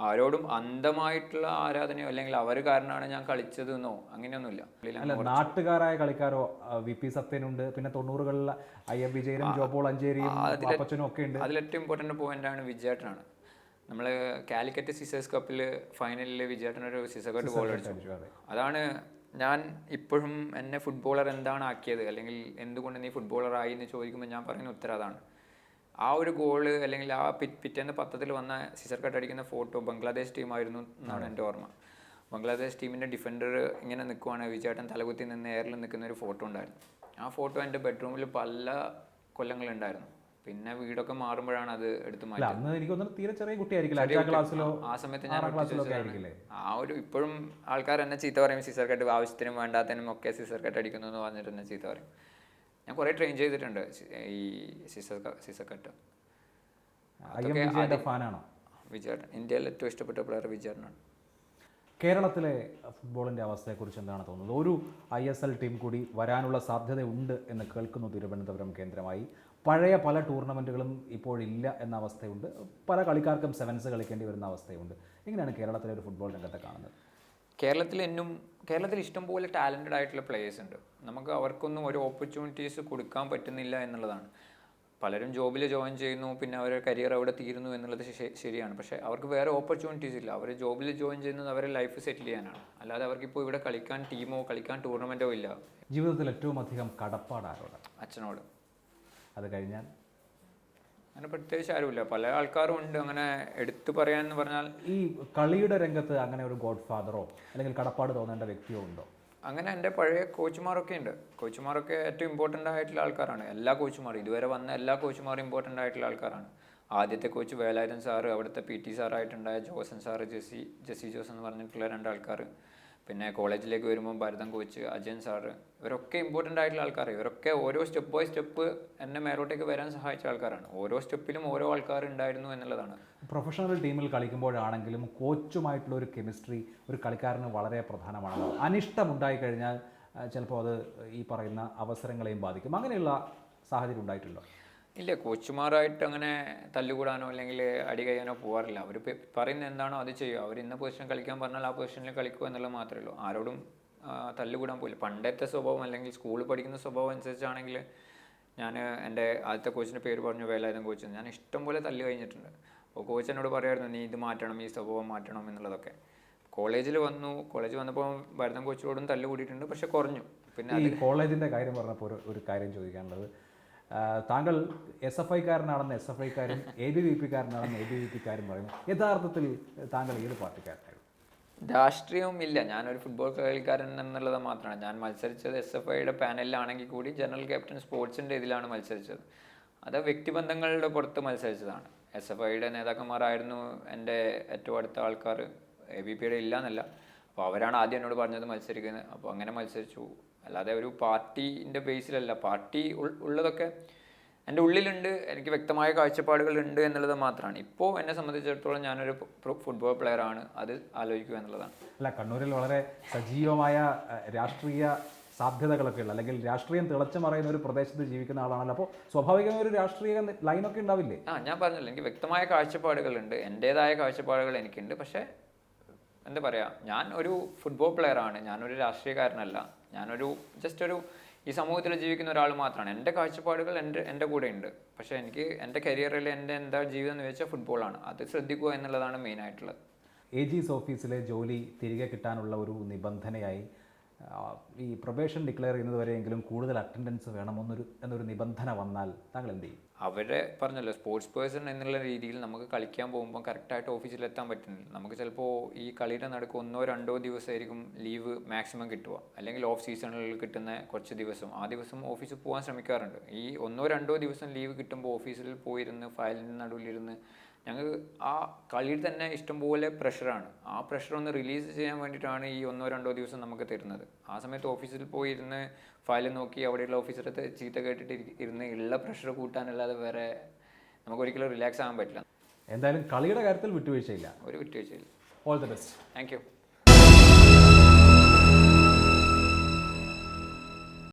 [SPEAKER 2] ആരോടും അന്ധമായിട്ടുള്ള ആരാധനയോ അല്ലെങ്കിൽ അവർ കാരണമാണ് ഞാൻ കളിച്ചതെന്നോ അങ്ങനെയൊന്നുമില്ല.
[SPEAKER 1] അല്ല, നാട്ടുകാരായ കളിക്കാരോ? VP സത്യനുണ്ട്, പിന്നെ 90കളിൽ IM വിജയനും ജോബോൾ അഞ്ചേരിയും പാപ്പച്ചനും ഒക്കെ ഉണ്ട്.
[SPEAKER 2] അതിലേറ്റവും ഇമ്പോർട്ടൻ്റ് പോയിന്റാണ് വിജയേട്ടനാണ്. നമ്മൾ കാലിക്കറ്റ് സിസേഴ്സ് കപ്പിൽ ഫൈനലിൽ വിജയേട്ടനൊരു സിസർ കട്ട് ഗോൾ അടിച്ചു. അതാണ് ഞാൻ ഇപ്പോഴും എന്നെ ഫുട്ബോളർ എന്താണ് ആക്കിയത്, അല്ലെങ്കിൽ എന്തുകൊണ്ട് നീ ഫുട്ബോളറായി എന്ന് ചോദിക്കുമ്പോൾ ഞാൻ പറയുന്ന ഉത്തരം അതാണ്. ആ ഒരു ഗോള് അല്ലെങ്കിൽ ആ പിറ്റേന്ന് പത്രത്തിൽ വന്ന സിസർ കട്ട് അടിക്കുന്ന ഫോട്ടോ ബംഗ്ലാദേശ് ടീമായിരുന്നു എന്നാണ് എൻ്റെ ഓർമ്മ. ബംഗ്ലാദേശ് ടീമിൻ്റെ ഡിഫൻഡർ ഇങ്ങനെ നിൽക്കുവാണ്, വിജയേട്ടൻ തലകുത്തി നിന്ന് എയറിൽ നിൽക്കുന്ന ഒരു ഫോട്ടോ ഉണ്ടായിരുന്നു. ആ ഫോട്ടോ എൻ്റെ ബെഡ്റൂമിൽ പല കൊല്ലങ്ങളുണ്ടായിരുന്നു. പിന്നെ വീടൊക്കെ മാറുമ്പോഴാണ് അത് എടുത്ത് മാറ്റി.
[SPEAKER 1] തീരെ ചെറിയ കുട്ടിയായിരിക്കില്ല,
[SPEAKER 2] ആ സമയത്ത് ഞാൻ ആ ഒരു ഇപ്പോഴും ആൾക്കാർ എന്നെ ചീത്ത പറയും, സിസർ കട്ട് ആവശ്യത്തിനും വേണ്ടാത്തതിനും ഒക്കെ സിസർ കട്ട് അടിക്കുന്നു എന്ന് പറഞ്ഞിട്ട് എന്നെ ചീത്ത പറയും. ഞാൻ കുറേ ട്രെയിൻ ചെയ്തിട്ടുണ്ട് ഈ സിസർ കട്ട്. വിജയേട്ടൻ ഇന്ത്യയിൽ ഏറ്റവും ഇഷ്ടപ്പെട്ട പ്ലെയർ വിജയേട്ടനാണ്.
[SPEAKER 1] കേരളത്തിലെ ഫുട്ബോളിൻ്റെ അവസ്ഥയെക്കുറിച്ച് എന്താണ് തോന്നുന്നത്? ഒരു ISL ടീം കൂടി വരാനുള്ള സാധ്യതയുണ്ട് എന്ന് കേൾക്കുന്നു തിരുവനന്തപുരം കേന്ദ്രമായി. പഴയ പല ടൂർണമെൻറ്റുകളും ഇപ്പോഴില്ല എന്ന അവസ്ഥയുണ്ട്. പല കളിക്കാർക്കും സെവൻസ് കളിക്കേണ്ടി വരുന്ന അവസ്ഥയുണ്ട്. എങ്ങനെയാണ് കേരളത്തിലെ ഒരു ഫുട്ബോൾ രംഗത്തെ കാണുന്നത്?
[SPEAKER 2] കേരളത്തിൽ ഇഷ്ടംപോലെ ടാലൻറ്റഡ് ആയിട്ടുള്ള പ്ലേയേഴ്സ് ഉണ്ട്. നമുക്ക് അവർക്കൊന്നും ഒരു ഓപ്പർച്യൂണിറ്റീസ് കൊടുക്കാൻ പറ്റുന്നില്ല എന്നുള്ളതാണ്. പലരും ജോബിൽ ജോയിൻ ചെയ്യുന്നു, പിന്നെ അവരുടെ കരിയർ അവിടെ തീരുന്നു എന്നുള്ളത് ശരിയാണ്. പക്ഷേ അവർക്ക് വേറെ ഓപ്പർച്യൂണിറ്റീസ് ഇല്ല. അവർ ജോബിൽ ജോയിൻ ചെയ്യുന്നത് അവരുടെ ലൈഫ് സെറ്റിൽ ചെയ്യാനാണ്. അല്ലാതെ അവർക്കിപ്പോൾ ഇവിടെ കളിക്കാൻ ടീമോ കളിക്കാൻ ടൂർണമെൻറ്റോ ഇല്ല.
[SPEAKER 1] ജീവിതത്തിൽ ഏറ്റവും അധികം കടപ്പാട് ആരോട്?
[SPEAKER 2] അച്ഛനോട്.
[SPEAKER 1] അത് കഴിഞ്ഞാൽ
[SPEAKER 2] അങ്ങനെ പ്രത്യേകിച്ച് ആരുമില്ല. പല ആൾക്കാരും ഉണ്ട് അങ്ങനെ എടുത്തു പറയാന്ന് പറഞ്ഞാൽ.
[SPEAKER 1] ഈ കളിയുടെ രംഗത്ത് അങ്ങനെ ഒരു ഗോഡ് ഫാദറോ അല്ലെങ്കിൽ കടപ്പാട് തോന്നേണ്ട വ്യക്തിയോ ഉണ്ടോ?
[SPEAKER 2] അങ്ങനെ എൻ്റെ പഴയ കോച്ചുമാരൊക്കെ ഉണ്ട്. കോച്ചുമാരൊക്കെ ഏറ്റവും ഇമ്പോർട്ടൻ്റ് ആയിട്ടുള്ള ആൾക്കാരാണ്. എല്ലാ കോച്ചുമാരും ഇതുവരെ വന്ന എല്ലാ കോച്ചുമാരും ഇമ്പോർട്ടൻ്റ് ആയിട്ടുള്ള ആൾക്കാരാണ്. ആദ്യത്തെ കോച്ച് വേലായുധൻ സാറ്, അവിടുത്തെ PT സാറായിട്ടുണ്ടായ ജോസൻ സാറ്, ജെസ്സി ജോസ് എന്ന് പറഞ്ഞിട്ടുള്ള 2 ആൾക്കാർ. പിന്നെ കോളേജിലേക്ക് വരുമ്പോൾ ഭരതൻ കോച്ച്, അജയൻ സാറ്, ഇവരൊക്കെ ഇമ്പോർട്ടൻ്റ് ആയിട്ടുള്ള ആൾക്കാർ. ഇവരൊക്കെ ഓരോ സ്റ്റെപ്പ് ബൈ സ്റ്റെപ്പ് എന്നെ മേലോട്ടേക്ക് വരാൻ സഹായിച്ച ആൾക്കാരാണ്. ഓരോ സ്റ്റെപ്പിലും ഓരോ ആൾക്കാർ ഉണ്ടായിരുന്നു എന്നുള്ളതാണ്.
[SPEAKER 1] പ്രൊഫഷണൽ ടീമിൽ കളിക്കുമ്പോഴാണെങ്കിലും കോച്ചുമായിട്ടുള്ള ഒരു കെമിസ്ട്രി ഒരു കളിക്കാരന് വളരെ പ്രധാനമാണ്. അനിഷ്ടമുണ്ടായി കഴിഞ്ഞാൽ ചിലപ്പോൾ അത് ഈ പറയുന്ന അവസരങ്ങളെയും ബാധിക്കും. അങ്ങനെയുള്ള സാഹചര്യം ഉണ്ടായിട്ടുണ്ടോ?
[SPEAKER 2] ഇല്ല, കോച്ചുമാരായിട്ട് അങ്ങനെ തല്ലുകൂടാനോ അല്ലെങ്കിൽ അടി കഴിയാനോ പോകാറില്ല. അവർ പറയുന്ന എന്താണോ അത് ചെയ്യുക. അവർ ഇന്ന പൊസിഷൻ കളിക്കാൻ പറഞ്ഞാൽ ആ പൊസിഷനിൽ കളിക്കുക എന്നുള്ളത് മാത്രമേ ഉള്ളൂ. ആരോടും തല്ലുകൂടാൻ പോയില്ല. പണ്ടത്തെ സ്വഭാവം അല്ലെങ്കിൽ സ്കൂളിൽ പഠിക്കുന്ന സ്വഭാവം അനുസരിച്ചാണെങ്കിൽ ഞാൻ എൻ്റെ ആദ്യത്തെ കോച്ചിൻ്റെ പേര് പറഞ്ഞു വേലായുധൻ കോച്ച്. ഞാൻ ഇഷ്ടംപോലെ തല്ല് കഴിഞ്ഞിട്ടുണ്ട്. അപ്പോൾ കോച്ച് എന്നോട് പറയുമായിരുന്നു നീ ഇത് മാറ്റണം, ഈ സ്വഭാവം മാറ്റണം എന്നുള്ളതൊക്കെ. കോളേജിൽ വന്നപ്പോൾ ഭരതൻ കോച്ചിനോടും തല്ല് കൂടിയിട്ടുണ്ട്, പക്ഷെ കുറഞ്ഞു. പിന്നെ
[SPEAKER 1] ഈ കോളേജിൻ്റെ കാര്യം പറഞ്ഞപ്പോൾ ഒരു കാര്യം ചോദിക്കാനുള്ളത്, താങ്കൾ SFIക്കാരനാണെന്ന് SFIക്കാരും ABVPക്കാരനാണെന്ന് ABVPക്കാരും പറയുന്നു. യഥാർത്ഥത്തിൽ താങ്കൾ ഏത് പാർട്ടിക്കാരനായിരുന്നു?
[SPEAKER 2] രാഷ്ട്രീയവും ഇല്ല. ഞാനൊരു ഫുട്ബോൾ കളിക്കാരൻ എന്നുള്ളത് മാത്രമാണ്. ഞാൻ മത്സരിച്ചത് SFIയുടെ പാനലിലാണെങ്കിൽ കൂടി ജനറൽ ക്യാപ്റ്റൻ സ്പോർട്സിൻ്റെ ഇതിലാണ് മത്സരിച്ചത്. അത് വ്യക്തിബന്ധങ്ങളുടെ പുറത്ത് മത്സരിച്ചതാണ്. SFIയുടെ നേതാക്കന്മാരായിരുന്നു എൻ്റെ ഏറ്റവും അടുത്ത ആൾക്കാർ. ABVPയുടെ ഇല്ല എന്നല്ല. അപ്പോൾ അവരാണ് ആദ്യം എന്നോട് പറഞ്ഞത് മത്സരിക്കുന്നത്. അപ്പോൾ അങ്ങനെ മത്സരിച്ചു. അല്ലാതെ ഒരു പാർട്ടീൻ്റെ ബേസിലല്ല. പാർട്ടി ഉള്ളതൊക്കെ എൻ്റെ ഉള്ളിലുണ്ട്, എനിക്ക് വ്യക്തമായ കാഴ്ചപ്പാടുകളുണ്ട് എന്നുള്ളത് മാത്രമാണ്. ഇപ്പോൾ എന്നെ സംബന്ധിച്ചിടത്തോളം ഞാനൊരു ഫുട്ബോൾ പ്ലെയറാണ്, അത് ആലോചിക്കുക എന്നുള്ളതാണ്.
[SPEAKER 1] അല്ല, കണ്ണൂരിൽ വളരെ സജീവമായ രാഷ്ട്രീയ സാധ്യതകളൊക്കെ ഉള്ള, അല്ലെങ്കിൽ രാഷ്ട്രീയം തിളച്ചു മറയുന്ന ഒരു പ്രദേശത്ത് ജീവിക്കുന്ന ആളാണല്ലോ. അപ്പോൾ സ്വാഭാവികമായ ഒരു രാഷ്ട്രീയ ലൈനൊക്കെ ഉണ്ടാവില്ലേ?
[SPEAKER 2] ഞാൻ പറഞ്ഞല്ലോ, എനിക്ക് വ്യക്തമായ കാഴ്ചപ്പാടുകളുണ്ട്, എൻ്റേതായ കാഴ്ചപ്പാടുകൾ എനിക്കുണ്ട്. പക്ഷേ എന്താ പറയുക, ഞാൻ ഒരു ഫുട്ബോൾ പ്ലെയറാണ്, ഞാനൊരു രാഷ്ട്രീയക്കാരനല്ല, ഞാനൊരു ജസ്റ്റ് ഒരു ഈ സമൂഹത്തിൽ ജീവിക്കുന്ന ഒരാൾ മാത്രമാണ്. എൻ്റെ കാഴ്ചപ്പാടുകൾ എൻ്റെ കൂടെ ഉണ്ട്. പക്ഷേ എനിക്ക് എൻ്റെ കരിയറിൽ എൻ്റെ എന്താ ജീവിതം എന്ന് ചോദിച്ചാൽ ഫുട്ബോളാണ്. അത് ശ്രദ്ധിക്കുക എന്നുള്ളതാണ് മെയിനായിട്ടുള്ളത്.
[SPEAKER 1] AG's ഓഫീസിലെ ജോലി തിരികെ കിട്ടാനുള്ള ഒരു നിബന്ധനയായി ഈ പ്രൊബേഷൻ ഡിക്ലെയർ ചെയ്യുന്നത് വരെയെങ്കിലും കൂടുതൽ അറ്റൻഡൻസ് എന്നൊരു നിബന്ധന വന്നാൽ താങ്കൾ എന്ത് ചെയ്യും?
[SPEAKER 2] അവരെ പറഞ്ഞല്ലോ, സ്പോർട്സ് പേഴ്സൺ എന്നുള്ള രീതിയിൽ നമുക്ക് കളിക്കാൻ പോകുമ്പോൾ കറക്റ്റായിട്ട് ഓഫീസിൽ എത്താൻ പറ്റുന്നില്ല. നമുക്ക് ചിലപ്പോൾ ഈ കളിയുടെ നടുക്ക് 1-2 ദിവസമായിരിക്കും ലീവ് മാക്സിമം കിട്ടുക, അല്ലെങ്കിൽ ഓഫ് സീസണിൽ കിട്ടുന്ന കുറച്ച് ദിവസം ആ ദിവസം ഓഫീസിൽ പോകാൻ ശ്രമിക്കാറുണ്ട്. ഈ 1-2 ദിവസം ലീവ് കിട്ടുമ്പോൾ ഓഫീസിൽ പോയിരുന്ന് ഫയലിൻ്റെ നടുവിലിരുന്ന് ഞങ്ങൾ ആ കളിയിൽ തന്നെ ഇഷ്ടംപോലെ പ്രഷറാണ്. ആ പ്രഷർ ഒന്ന് റിലീസ് ചെയ്യാൻ വേണ്ടിയിട്ടാണ് ഈ 1-2 ദിവസം നമുക്ക് തരുന്നത്. ആ സമയത്ത് ഓഫീസിൽ പോയിരുന്ന് ഫയൽ നോക്കി അവിടെയുള്ള ഓഫീസറെ ചീത്ത കേട്ടിട്ട് ഇരുന്ന് ഉള്ള പ്രഷർ കൂട്ടാനല്ലാതെ വേറെ നമുക്ക് ഒരിക്കലും റിലാക്സ് ആകാൻ പറ്റില്ല.
[SPEAKER 1] എന്തായാലും കളിയുടെ കാര്യത്തിൽ വിട്ടുവീഴ്ചയില്ല.
[SPEAKER 2] ഒരു വിട്ടുവീഴ്ചയില്ല.
[SPEAKER 1] All the best.
[SPEAKER 2] Thank U.